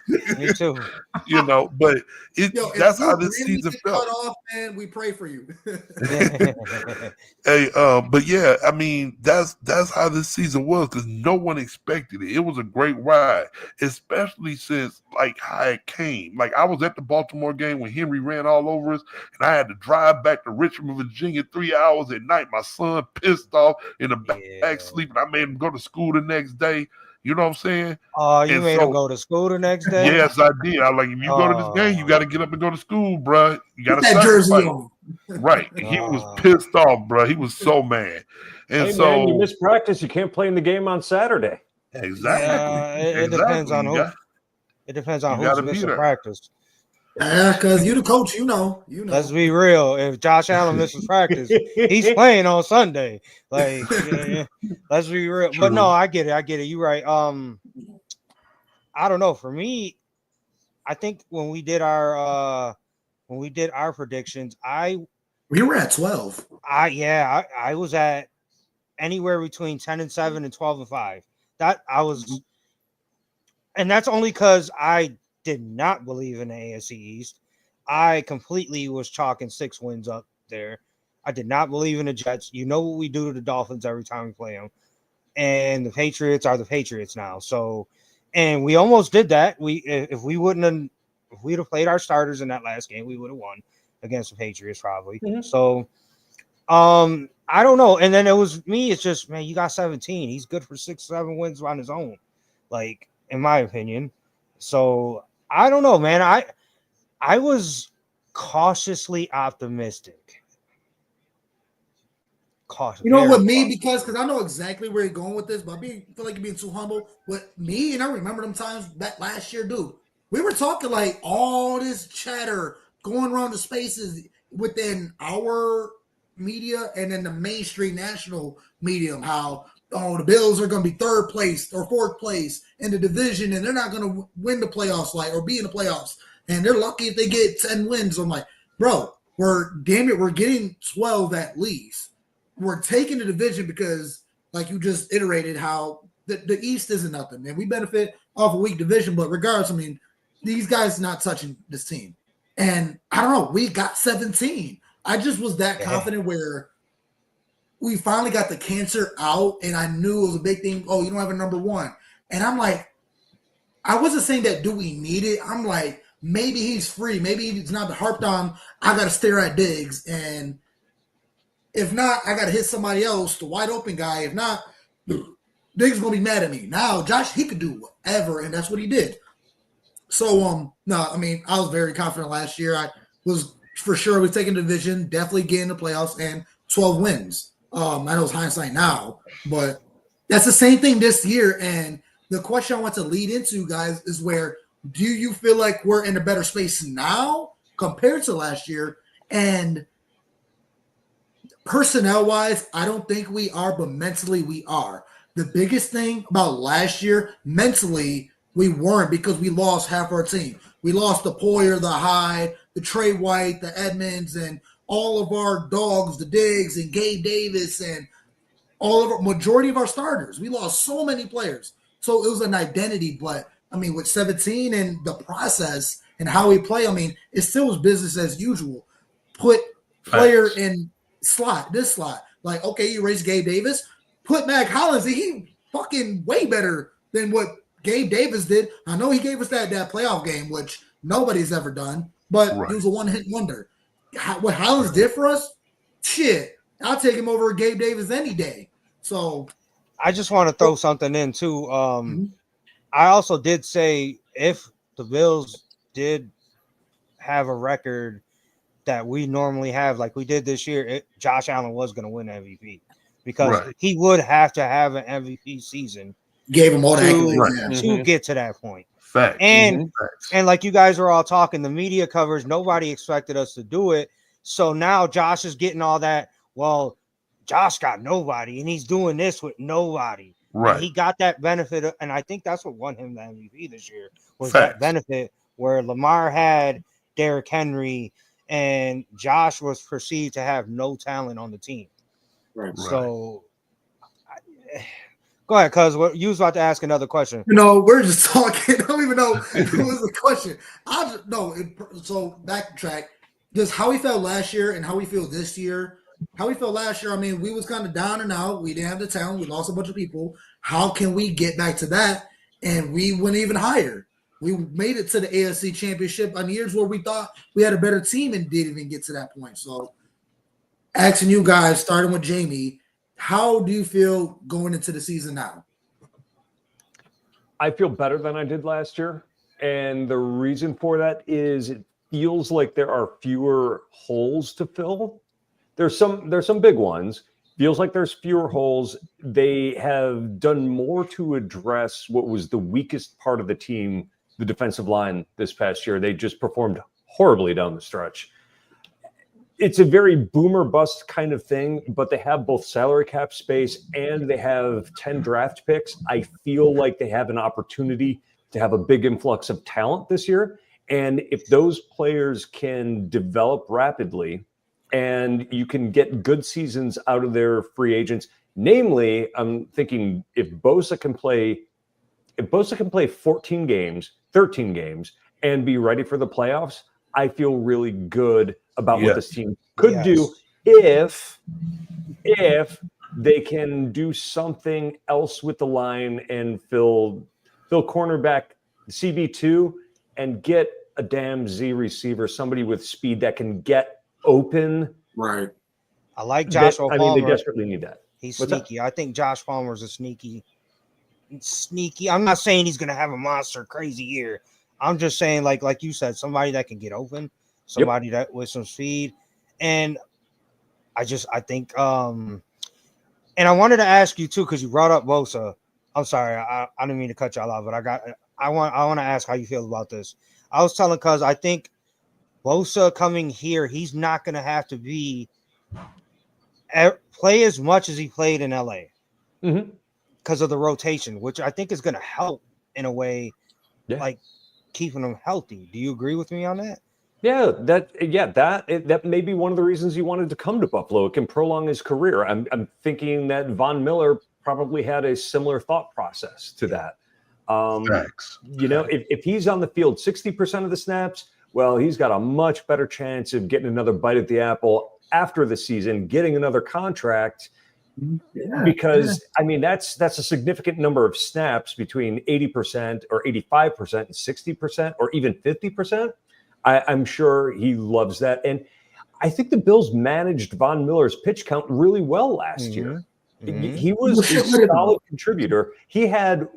But that's how this season felt. Cut off, man, we pray for you. Hey, but yeah, I mean that's how this season was because no one expected it. It was a great ride, especially since like how it came. Like I was at the Baltimore game when Henry ran all over us, and I had to drive back to Richmond, Virginia, 3 hours at night. My son pissed off in the back sleeping. I made him go to school the next day. You know what I'm saying? Oh, you made him go to school the next day? Yes, I did. I like, if you go to this game, you got to get up and go to school, bro. You got to that jersey on. Right. He was pissed off, bro. He was so mad. And hey, so, man, you missed practice. You can't play in the game on Saturday. Exactly. It depends on who. It depends on who's missing practice. Yeah, because you the coach, you know. Let's be real. If Josh Allen misses practice, he's playing on Sunday. Like, let's be real. True. But no, I get it. You're right. I don't know. For me, I think when we did our predictions, we were at 12. I was at anywhere between 10-7 and 12-5. That I was, and that's only because I did not believe in the AFC East. I completely was chalking 6 wins up there. I did not believe in the Jets. You know what we do to the Dolphins every time we play them. And the Patriots are the Patriots now. So, and we almost did that. If we'd have played our starters in that last game, we would have won against the Patriots probably. Mm-hmm. So, I don't know. And then it was me. It's just, man, you got 17. He's good for 6-7 wins on his own, like in my opinion. So I don't know, man. I was cautiously optimistic. You know what, me, because I know exactly where you're going with this, but I feel like you're being too humble. But me, and I remember them times back last year, dude. We were talking like all this chatter going around the spaces within our media and then the mainstream national medium, how the Bills are going to be 3rd place or 4th place in the division, and they're not going to win the playoffs or be in the playoffs, and they're lucky if they get 10 wins. I'm like, bro, we're getting 12 at least. We're taking the division because, like you just iterated, how the East isn't nothing, and we benefit off a weak division. But regardless, I mean, these guys not touching this team, and I don't know. We got 17. I just was that confident where we finally got the cancer out, and I knew it was a big thing. Oh, you don't have a number 1. And I'm like, I wasn't saying that, do we need it? I'm like, maybe he's free. Maybe he's not harped on. I got to stare at Diggs. And if not, I got to hit somebody else, the wide open guy. If not, Diggs is going to be mad at me. Now, Josh, he could do whatever, and that's what he did. So, no, I mean, I was very confident last year. I was for sure we taking the division, definitely getting the playoffs, and 12 wins. I know it's hindsight now, but that's the same thing this year. And the question I want to lead into, guys, is where do you feel like we're in a better space now compared to last year? And personnel-wise, I don't think we are, but mentally we are. The biggest thing about last year, mentally, we weren't because we lost half our team. We lost the Poyer, the Hyde, the Trey White, the Edmonds, and all of our dogs, the Diggs and Gabe Davis, and all of our majority of our starters. We lost so many players. So it was an identity, but I mean, with 17 and the process, and how he play, I mean, it still was business as usual. Put player in this slot. Like, okay, you raise Gabe Davis, put Mac Hollins, and he fucking way better than what Gabe Davis did. I know he gave us that playoff game, which nobody's ever done, but he was a one-hit wonder. What Hollins did for us, shit, I'll take him over Gabe Davis any day. So I just want to throw something in too. I also did say if the Bills did have a record that we normally have, like we did this year, Josh Allen was going to win MVP because he would have to have an MVP season. Gave him all that to get to that point. Fact. And like you guys are all talking, the media covers, nobody expected us to do it. So now Josh is getting all that. Well, Josh got nobody, and he's doing this with nobody. Right. And he got that benefit, and I think that's what won him the MVP this year was that benefit where Lamar had Derrick Henry, and Josh was perceived to have no talent on the team. Right. So, go ahead, cuz you was about to ask another question. No, we're just talking. I don't even know if it was a question. So backtrack. Just how we felt last year and how we feel this year. How we felt last year, I mean, we was kind of down and out. We didn't have the talent. We lost a bunch of people. How can we get back to that? And we went even higher. We made it to the AFC Championship on years where we thought we had a better team and didn't even get to that point. So asking you guys, starting with Jamie, how do you feel going into the season now? I feel better than I did last year. And the reason for that is it feels like there are fewer holes to fill. There's some big ones. Feels like there's fewer holes. They have done more to address what was the weakest part of the team, the defensive line this past year. They just performed horribly down the stretch. It's a very boomer bust kind of thing, but they have both salary cap space and they have 10 draft picks. I feel like they have an opportunity to have a big influx of talent this year. And if those players can develop rapidly and you can get good seasons out of their free agents, namely, I'm thinking if Bosa can play 14 games, 13 games, and be ready for the playoffs, I feel really good about what this team could do if they can do something else with the line and fill cornerback CB2 and get a damn Z receiver, somebody with speed that can get open. Right. I like Joshua Palmer. I mean, they desperately need that. He's sneaky. I think Josh Palmer's a sneaky. I'm not saying he's going to have a monster crazy year. I'm just saying, like you said, somebody that can get open, somebody that with some speed. And I think, and I wanted to ask you too, because you brought up Bosa. I'm sorry, I didn't mean to cut y'all off, but I want to ask how you feel about this. I was telling cuz I think Bosa coming here, he's not going to have to play as much as he played in LA because of the rotation, which I think is going to help in a way, like keeping him healthy. Do you agree with me on that? Yeah, that may be one of the reasons he wanted to come to Buffalo. It can prolong his career. I'm thinking that Von Miller probably had a similar thought process to that. If he's on the field 60% of the snaps, well, he's got a much better chance of getting another bite at the apple after the season, getting another contract. Because I mean that's a significant number of snaps between 80% or 85% and 60% or even 50%. I'm sure he loves that. And I think the Bills managed Von Miller's pitch count really well last year. He was a solid contributor. He had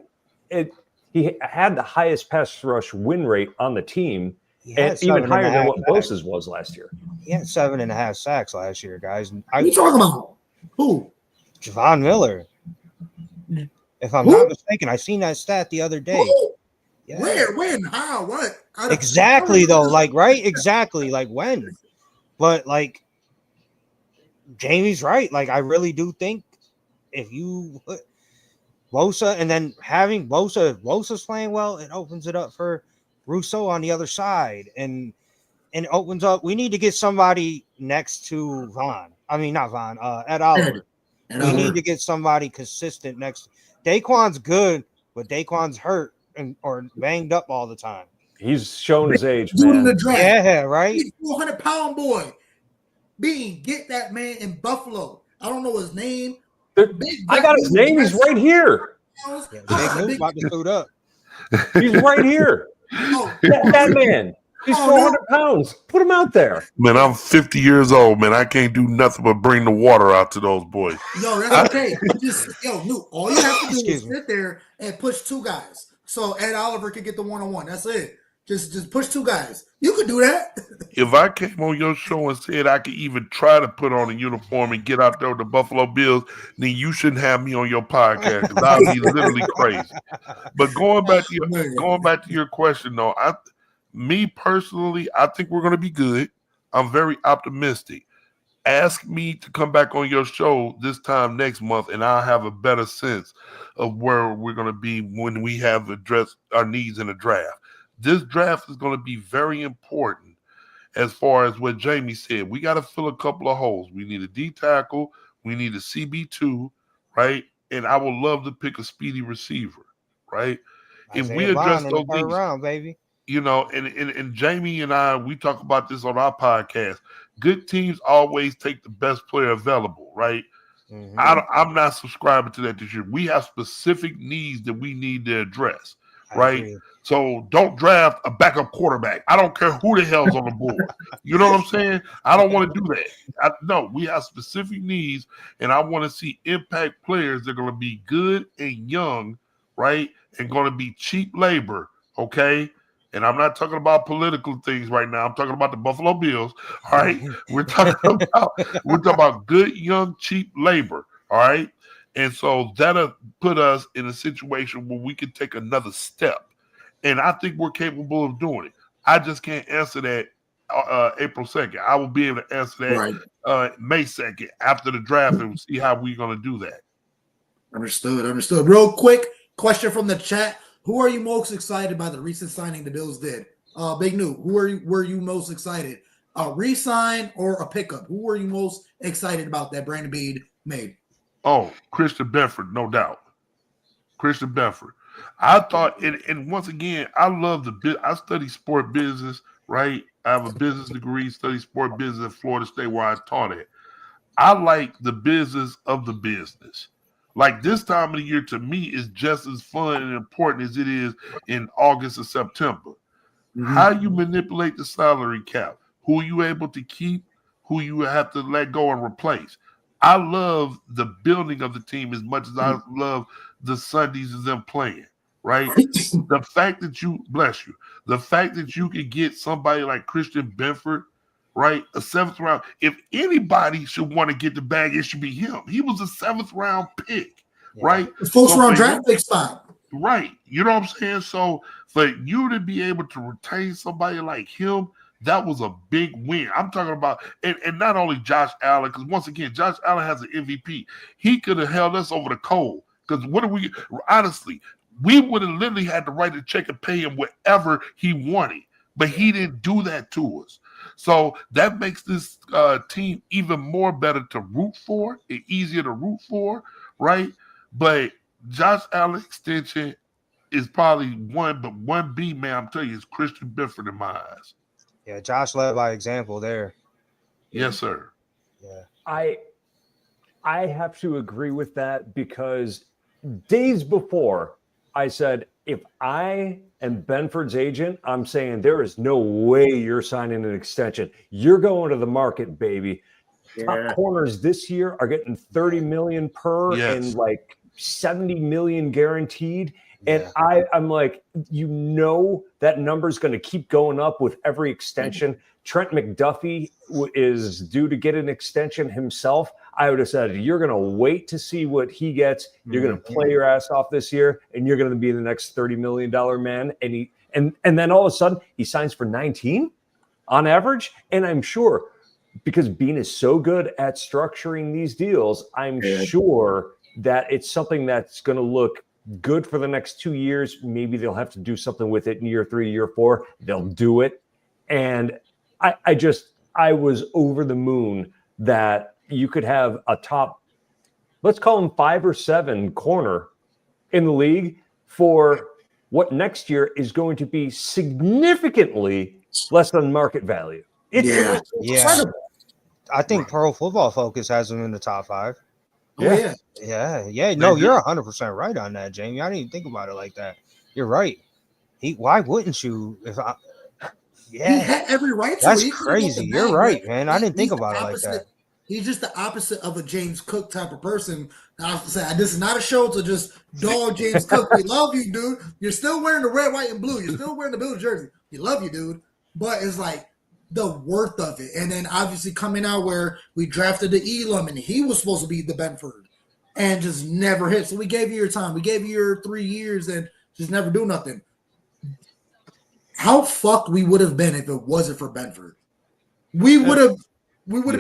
the highest pass rush win rate on the team, and even higher than what Bosa's was last year. He had 7.5 sacks last year, guys. What are you talking about? Who? Von Miller. If I'm not mistaken, I seen that stat the other day. Yeah. Where? When? How? What? Exactly, though. Like, right? Exactly. Like, when? But, like, Jamie's right. Like, I really do think if you put Bosa and then having Bosa's playing well, it opens it up for Rousseau on the other side. And it opens up. We need to get somebody next to Von. I mean, not Von, Ed Oliver. We need to get somebody consistent next. Daquan's good, but Daquan's hurt or banged up all the time. He's shown his age, Dude in man. the draft. Yeah, right. He's 400-pound boy. Bean, get that man in Buffalo. I don't know his name. I got his name. He's right here. Yeah, Big Newt about to suit up. He's right here. Oh, That man. He's 400 pounds. Put him out there. Man, I'm 50 years old, man. I can't do nothing but bring the water out to those boys. Yo, that's okay. Newt, all you have to do is Excuse me. sit there and push two guys. So Ed Oliver can get the one-on-one. That's it. Just push two guys. You could do that. If I came on your show and said I could even try to put on a uniform and get out there with the Buffalo Bills, then you shouldn't have me on your podcast because I'd be literally crazy. But going back to your question, though, me personally, I think we're going to be good. I'm very optimistic. Ask me to come back on your show this time next month, and I'll have a better sense of where we're going to be when we have addressed our needs in the draft. This draft is going to be very important as far as what Jamie said. We got to fill a couple of holes. We need a D tackle. We need a CB2, right? And I would love to pick a speedy receiver, right? If we address those things, round, baby. you know, and Jamie and I, we talk about this on our podcast. Good teams always take the best player available, right? Mm-hmm. I'm not subscribing to that this year. We have specific needs that we need to address, right? So don't draft a backup quarterback. I don't care who the hell's on the board. You know what I'm saying? I don't want to do that. No, we have specific needs, and I want to see impact players that are going to be good and young, right? And going to be cheap labor, okay? And I'm not talking about political things right now. I'm talking about the Buffalo Bills, all right? We're talking about good, young, cheap labor, all right? And so that'll put us in a situation where we can take another step. And I think we're capable of doing it. I just can't answer that April 2nd. I will be able to answer that May 2nd after the draft and see how we're going to do that. Understood. Real quick question from the chat. Who are you most excited by the recent signing the Bills did? Big Newt, were you most excited? A re-sign or a pickup? Who were you most excited about that Brandon Beane made? Oh, Christian Benford, no doubt. Christian Benford. I thought, and once again, I love I study sport business, right? I have a business degree, study sport business at Florida State where I taught it. I like the business of the business. Like this time of the year to me is just as fun and important as it is in August or September. Mm-hmm. How you manipulate the salary cap, who you able to keep, who you have to let go and replace. I love the building of the team as much as I love the Sundays of them playing, right? The fact that you could get somebody like Christian Benford, right? A 7th round. If anybody should want to get the bag, it should be him. He was a 7th round pick, right? The first round draft pick spot. Right. You know what I'm saying? So for you to be able to retain somebody like him, that was a big win. I'm talking about, and not only Josh Allen, because once again, Josh Allen has an MVP. He could have held us over the coal. Because honestly, we would have literally had to write a check and pay him whatever he wanted. But he didn't do that to us. So that makes this team even more better to root for and easier to root for, right? But Josh Allen extension is probably one, but 1B, man, I'm telling you, is Christian Benford in my eyes. Yeah, Josh led by example there. Yes, sir. Yeah. I have to agree with that because days before I said, if I am Benford's agent, I'm saying there is no way you're signing an extension. You're going to the market, baby. Yeah. Top corners this year are getting $30 million per and like $70 million guaranteed. And I'm like, that number is going to keep going up with every extension. Trent McDuffie is due to get an extension himself. I would have said, you're going to wait to see what he gets. You're going to play your ass off this year, and you're going to be the next $30 million man. And then all of a sudden, he signs for 19 on average. And I'm sure, because Beane is so good at structuring these deals, I'm sure that it's something that's going to look good for the next 2 years. Maybe they'll have to do something with it in year 3, year 4. They'll do it. And I was over the moon that you could have a top, let's call him 5 or 7 corner in the league for what next year is going to be significantly less than market value. It's incredible. I think Pro Football Focus has him in the top 5. Oh yeah. Yeah. No, you're 100% right on that, Jamie. I didn't even think about it like that. You're right. Why wouldn't you? He had every right to. That's He crazy. You're right, man. I didn't think he's about it like that. He's just the opposite of a James Cook type of person. I have to say, this is not a show to just dog James Cook. We love you, dude. You're still wearing the red, white, and blue. You're still wearing the Bills jersey. We love you, dude. But it's like the worth of it. And then obviously coming out where we drafted the Elam and he was supposed to be the Benford and just never hit. So we gave you your time. We gave you your 3 years and just never do nothing. How fucked we would have been if it wasn't for Benford. We would have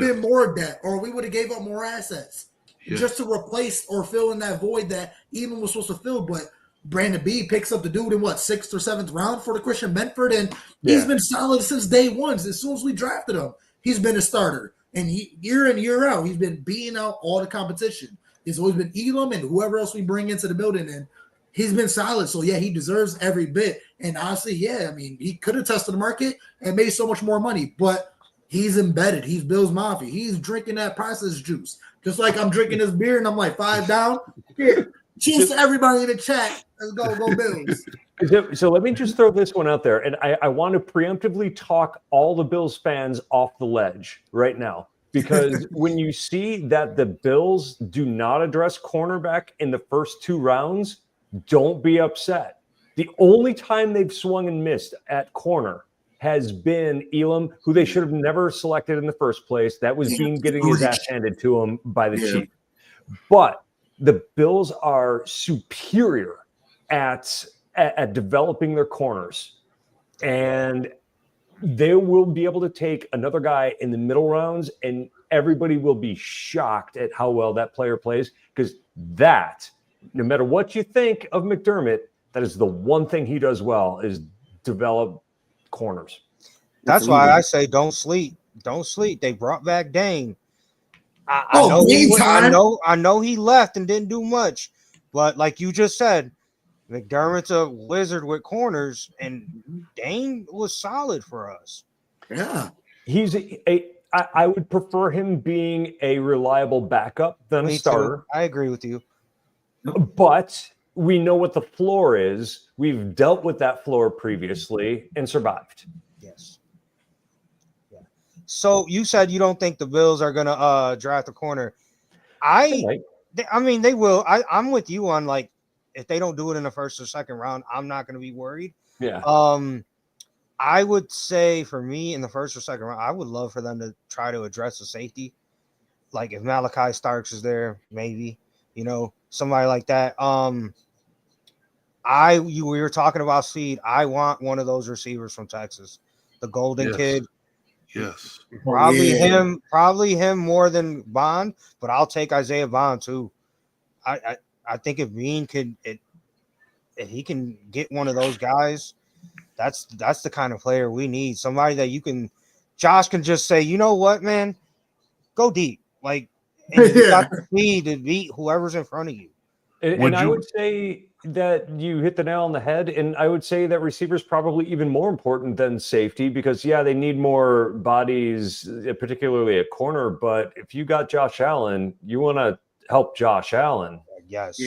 been more debt, or we would have gave up more assets just to replace or fill in that void that Elam was supposed to fill. But Brandon B picks up the dude in 6th or 7th round for the Christian Benford, and he's been solid since day one. As soon as we drafted him, he's been a starter, and year in year out, he's been beating out all the competition. It's always been Elam and whoever else we bring into the building, and he's been solid. So yeah, he deserves every bit. And honestly, I mean, he could have tested the market and made so much more money, but he's embedded. He's Bills Mafia. He's drinking that processed juice. Just like I'm drinking this beer and I'm like 5 down. Here, cheers to everybody in the chat. Let's go Bills. So let me just throw this one out there. And I want to preemptively talk all the Bills fans off the ledge right now. Because when you see that the Bills do not address cornerback in the first 2 rounds, don't be upset. The only time they've swung and missed at corner has been Elam, who they should have never selected in the first place. That was Dean getting his ass handed to him by the chief. But the Bills are superior at developing their corners. And they will be able to take another guy in the middle rounds, and everybody will be shocked at how well that player plays, because that, no matter what you think of McDermott, that is the one thing he does well, is develop corners. That's why I say don't sleep. Don't sleep. They brought back Dane. I know he left and didn't do much, but like you just said, McDermott's a wizard with corners, and Dane was solid for us. Yeah. I would prefer him being a reliable backup than a starter. Too. I agree with you. But we know what the floor is. We've dealt with that floor previously and survived. Yes. Yeah. So you said you don't think the Bills are going to draft a corner. I mean, they will. I'm with you on, like, if they don't do it in the first or second round, I'm not going to be worried. Yeah. I would say for me in the first or second round, I would love for them to try to address the safety. Like if Malachi Starks is there, maybe, somebody like that. We were talking about speed. I want one of those receivers from Texas, the Golden Kid. Yes. Probably him more than Bond, but I'll take Isaiah Bond too. I think if Bean if he can get one of those guys, that's the kind of player we need. Somebody that Josh can just say, you know what, man, go deep. Like, and you got the speed to beat whoever's in front of you. And I would say that you hit the nail on the head. And I would say that receivers probably even more important than safety, because they need more bodies, particularly at corner. But if you got Josh Allen, you want to help Josh Allen. Yes.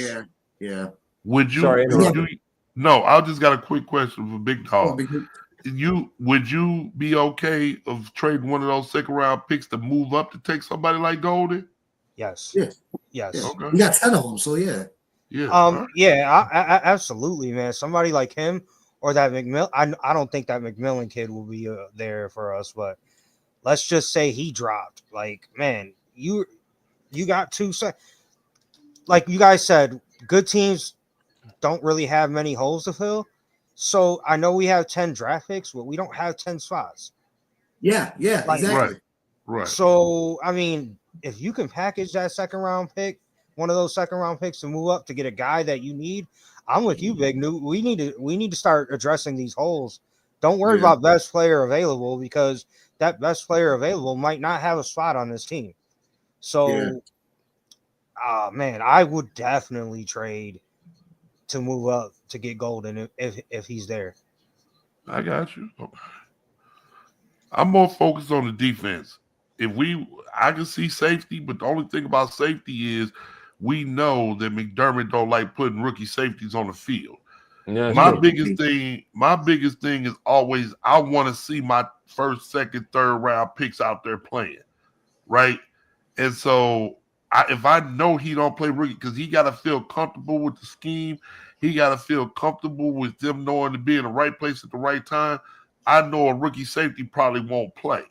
Yeah. Would you? Sorry, no, I just got a quick question for Big Dog. Would you be okay of trading one of those second round picks to move up to take somebody like Golden? Yes. Yes. Okay. We got 10 of them, so yeah. Yeah. I absolutely, man. Somebody like him or that McMillan. I don't think that McMillan kid will be there for us, but let's just say he dropped. Like, man, you got 2 like you guys said, good teams don't really have many holes to fill. So I know we have 10 draft picks, but we don't have 10 spots. Yeah, exactly. Right. So, I mean, if you can package that second round pick, one of those second round picks to move up to get a guy that you need, I'm with you, Big Newt. We need to start addressing these holes. Don't worry about best player available, because that best player available might not have a spot on this team. So, man, I would definitely trade to move up to get Golden if he's there. I got you. Okay. I'm more focused on the defense. I can see safety, but the only thing about safety is we know that McDermott don't like putting rookie safeties on the field. Yeah, my sure. biggest thing is always I want to see my first, second, third round picks out there playing, right? And so if I know he don't play rookie, because he got to feel comfortable with the scheme, he got to feel comfortable with them knowing to be in the right place at the right time. I know a rookie safety probably won't play,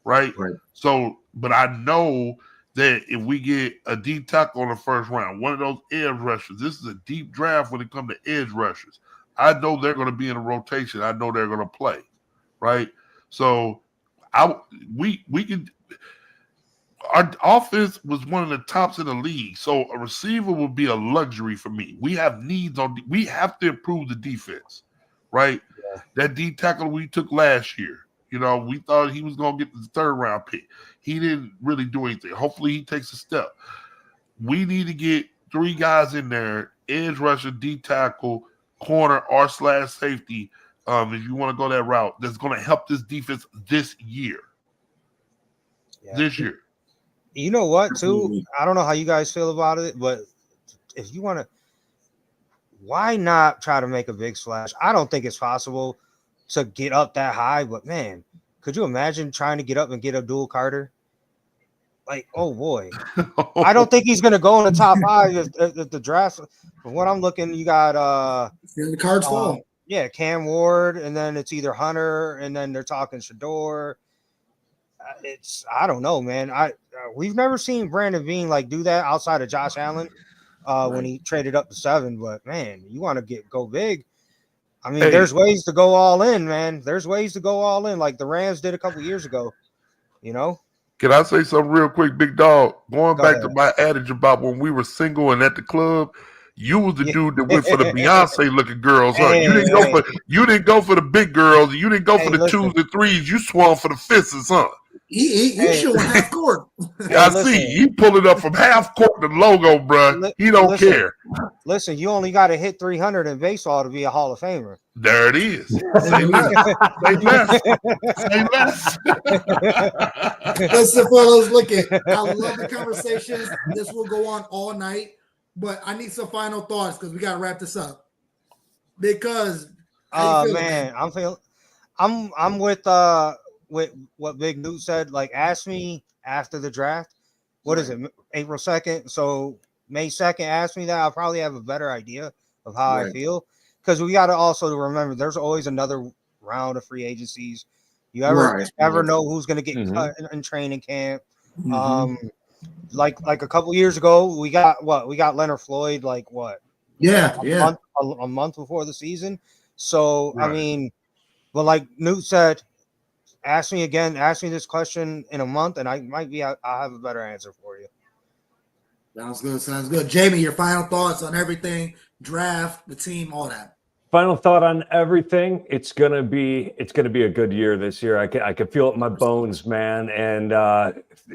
right? So, but I know that if we get a deep tackle on the first round, one of those edge rushers, this is a deep draft when it comes to edge rushers. I know they're going to be in a rotation. I know they're going to play, right? So, we can. Our offense was one of the tops in the league, so a receiver would be a luxury for me. We have needs we have to improve the defense, right? Yeah. That D tackle we took last year, we thought he was going to get the third round pick. He didn't really do anything. Hopefully he takes a step. We need to get 3 guys in there, edge rusher, D tackle, corner, or / safety, if you want to go that route, that's going to help this defense this year. Yeah. This year. You know what, too? I don't know how you guys feel about it, but if you want to, why not try to make a big splash? I don't think it's possible to get up that high, but man, could you imagine trying to get up and get Abdul Carter? Like, oh boy. I don't think he's going to go in the top 5 if the draft. From what I'm looking, you got the cards fall. Yeah, Cam Ward, and then it's either Hunter, and then they're talking Shador. I don't know, man. We've never seen Brandon Beane do that outside of Josh Allen when he traded up to 7. But man, you want to go big. I mean, there's ways to go all in, man. There's ways to go all in, like the Rams did a couple years ago. Can I say something real quick, big dog? Going back to my adage about when we were single and at the club, you was the dude that went for the Beyonce looking girls. Huh? You didn't go for the big girls. You didn't go for the 2s and 3s. You swung for the 5s, huh? He showing half court. I see. He pulled it up from half court to logo, bro. He don't care. Listen, you only got to hit 300 in baseball to be a Hall of Famer. There it is. Say less. Say less. Listen, fellas, look at. I love the conversations. This will go on all night, but I need some final thoughts because we got to wrap this up. Because, man, I'm with what Big Newt said. Ask me after the draft. What is it? April 2nd. So May 2nd, ask me that. I'll probably have a better idea of how I feel. Because we got to also remember there's always another round of free agencies. You ever know who's going to get cut in training camp? Like a couple years ago, we got Leonard Floyd. A month before the season. So I mean, but like Newt said, ask me again. Ask me this question in a month, and I'll have a better answer for you. Sounds good. Jamie, your final thoughts on everything, draft, the team, all that. Final thought on everything. It's gonna be a good year this year. I can feel it in my bones, man. And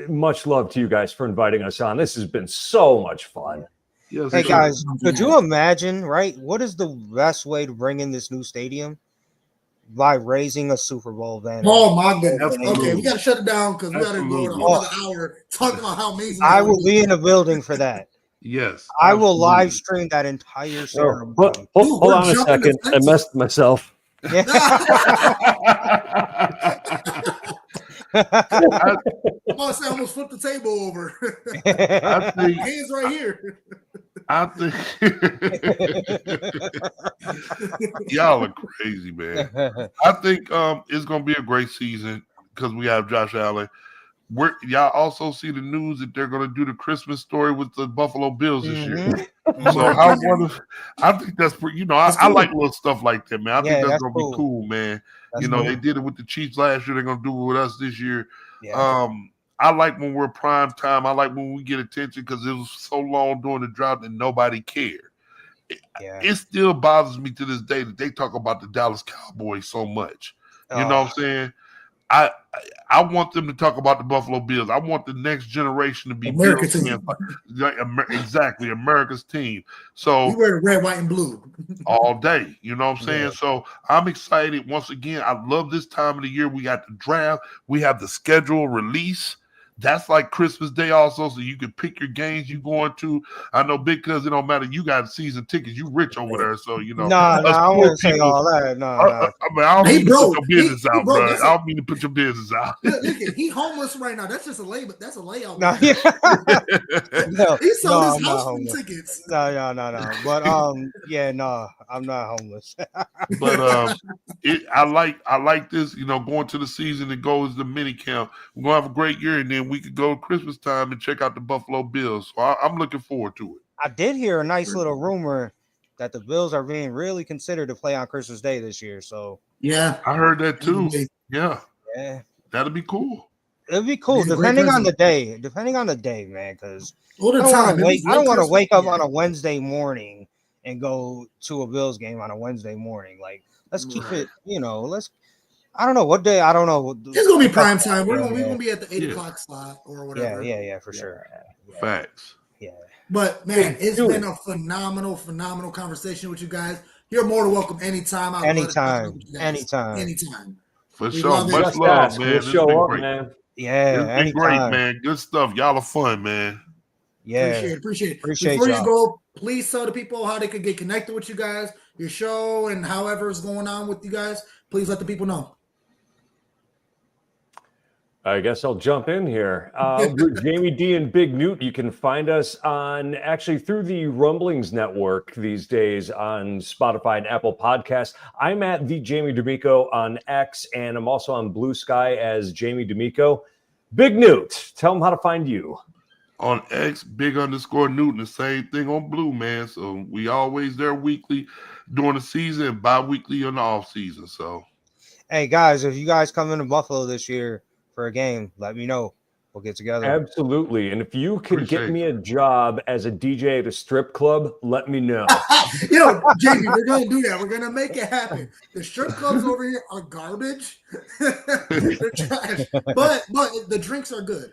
much love to you guys for inviting us on. This has been so much fun. Yes, hey guys, could you imagine? Right, what is the best way to bring in this new stadium? By raising a Super Bowl banner. Oh my goodness. Okay, we got to shut it down because we got to go another hour talking about how amazing. I will be in the building for that. Yes. I will live stream that entire ceremony. Hold on a second. I messed myself. Yeah. I almost flipped the table over. Hands right here. I think y'all are crazy, man. I think it's gonna be a great season because we have Josh Allen. Y'all also see the news that they're gonna do the Christmas story with the Buffalo Bills this year. So I think that's pretty. I like little stuff like that, man. I think that's gonna be cool, man. They did it with the Chiefs last year. They're gonna do it with us this year. Yeah. I like when we're prime time. I like when we get attention because it was so long during the drought that nobody cared. It still bothers me to this day that they talk about the Dallas Cowboys so much. You know what I'm saying? I want them to talk about the Buffalo Bills. I want the next generation to be America Bills team. fans. Exactly, America's team. So we wear the red, white, and blue all day. You know what I'm saying? Yeah. So I'm excited. Once again, I love this time of the year. We got the draft. We have the schedule release. That's like Christmas Day also, so you can pick your games you going to. I know Big Cuz, it don't matter. You got season tickets. You rich over there, so you know. Nah, us I poor wouldn't say people- all that. Nah. I mean, I don't He mean to broke. put your business He out, broke. bro. That's I don't mean to put your business out. Look, he homeless right now. That's just a label. That's a layout. Nah, yeah. No, He sold no, his I'm not house from homeless. tickets. No. But yeah, no, I'm not homeless. But I like this, you know, going to the season and goes the mini camp. We're gonna have a great year, and then we could go Christmas time and check out the Buffalo Bills. So I'm looking forward to it. I did hear a nice little rumor that the Bills are being really considered to play on Christmas Day this year. So Yeah, I heard that too. Yeah, yeah, that'll be cool. it'd be cool Be a great depending on present. the day. Depending on the day, man, because all the I time. don't want to wake up on a Wednesday morning and go to a Bills game on a Wednesday morning. Like, let's keep it, I don't know what day. I don't know. It's gonna be prime time. We're Yeah. gonna be at the 8 Yeah. o'clock slot or whatever. Yeah, for sure. Facts. Yeah. But man, it's been a phenomenal conversation with you guys. You're more than welcome anytime. I love to talk with you guys. Anytime. For We sure. love it. Much Just love, ask. man. We'll This has show been up, great. man. Yeah, It's been anytime. great, man. Good stuff. Y'all are fun, man. Yeah, Appreciate it. Appreciate Before y'all. you go, please tell the people how they could get connected with you guys, your show, and however is going on with you guys. Please let the people know. I guess I'll jump in here. We're Jamie D and Big Newt. You can find us through the Rumblings Network these days on Spotify and Apple Podcasts. I'm at the Jamie D'Amico on X, and I'm also on Blue Sky as Jamie D'Amico. Big Newt, tell them how to find you. On X, big_Newton, the same thing on Blue, man. So we always there weekly during the season and bi-weekly in the off season. So hey guys, if you guys come into Buffalo this year for a game, let me know. We'll get together. Absolutely. And if you can Appreciate get me a job as a DJ at a strip club, let me know. Jamie, we're gonna do that. We're gonna make it happen. The strip clubs over here are garbage. They're trash. But the drinks are good.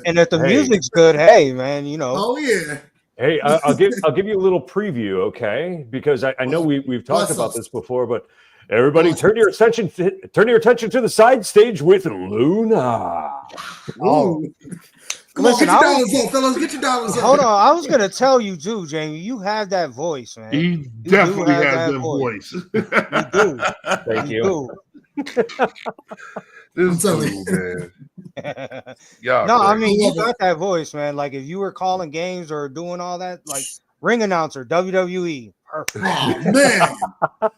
And if the music's good, hey man, Oh yeah. Hey, I'll give you a little preview, okay? Because I know we've talked about this before, but everybody turn your attention to the side stage with Luna. Oh. Come on, Listen, get your dollars up, fellas. Get your dollars up. Hold on, I was gonna tell you too, Jamie. You have that voice, man. he You definitely do have has that that voice. You do. Thank you. This I'm dude, man. do. Yeah. No, I crazy. mean you got that voice, man. Like if you were calling games or doing all that, like ring announcer, WWE, perfect. Oh man,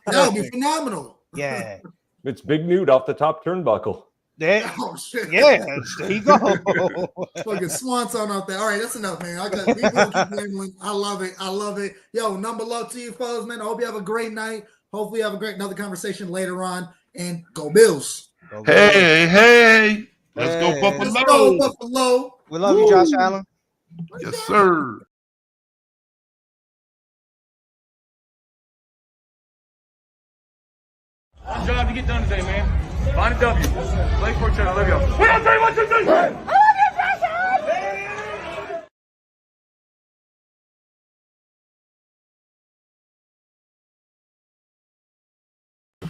that would be phenomenal. Yeah. It's Big Newt off the top turnbuckle. There, Oh shit. yeah, there you go. Fucking swan song out there. All right, that's enough, man. I got people keep rambling. I love it. Yo, number love to you, fellas, man. I hope you have a great night. Hopefully, you have another conversation later on. And go Bills. Hey. Let's go Hey. Buffalo. Let's go Buffalo. We love you, Josh Allen. Yes, sir. One job to get done today, man. Find a W. Play for each other. Love y'all. 1, 2, 3, 1, 2, 3.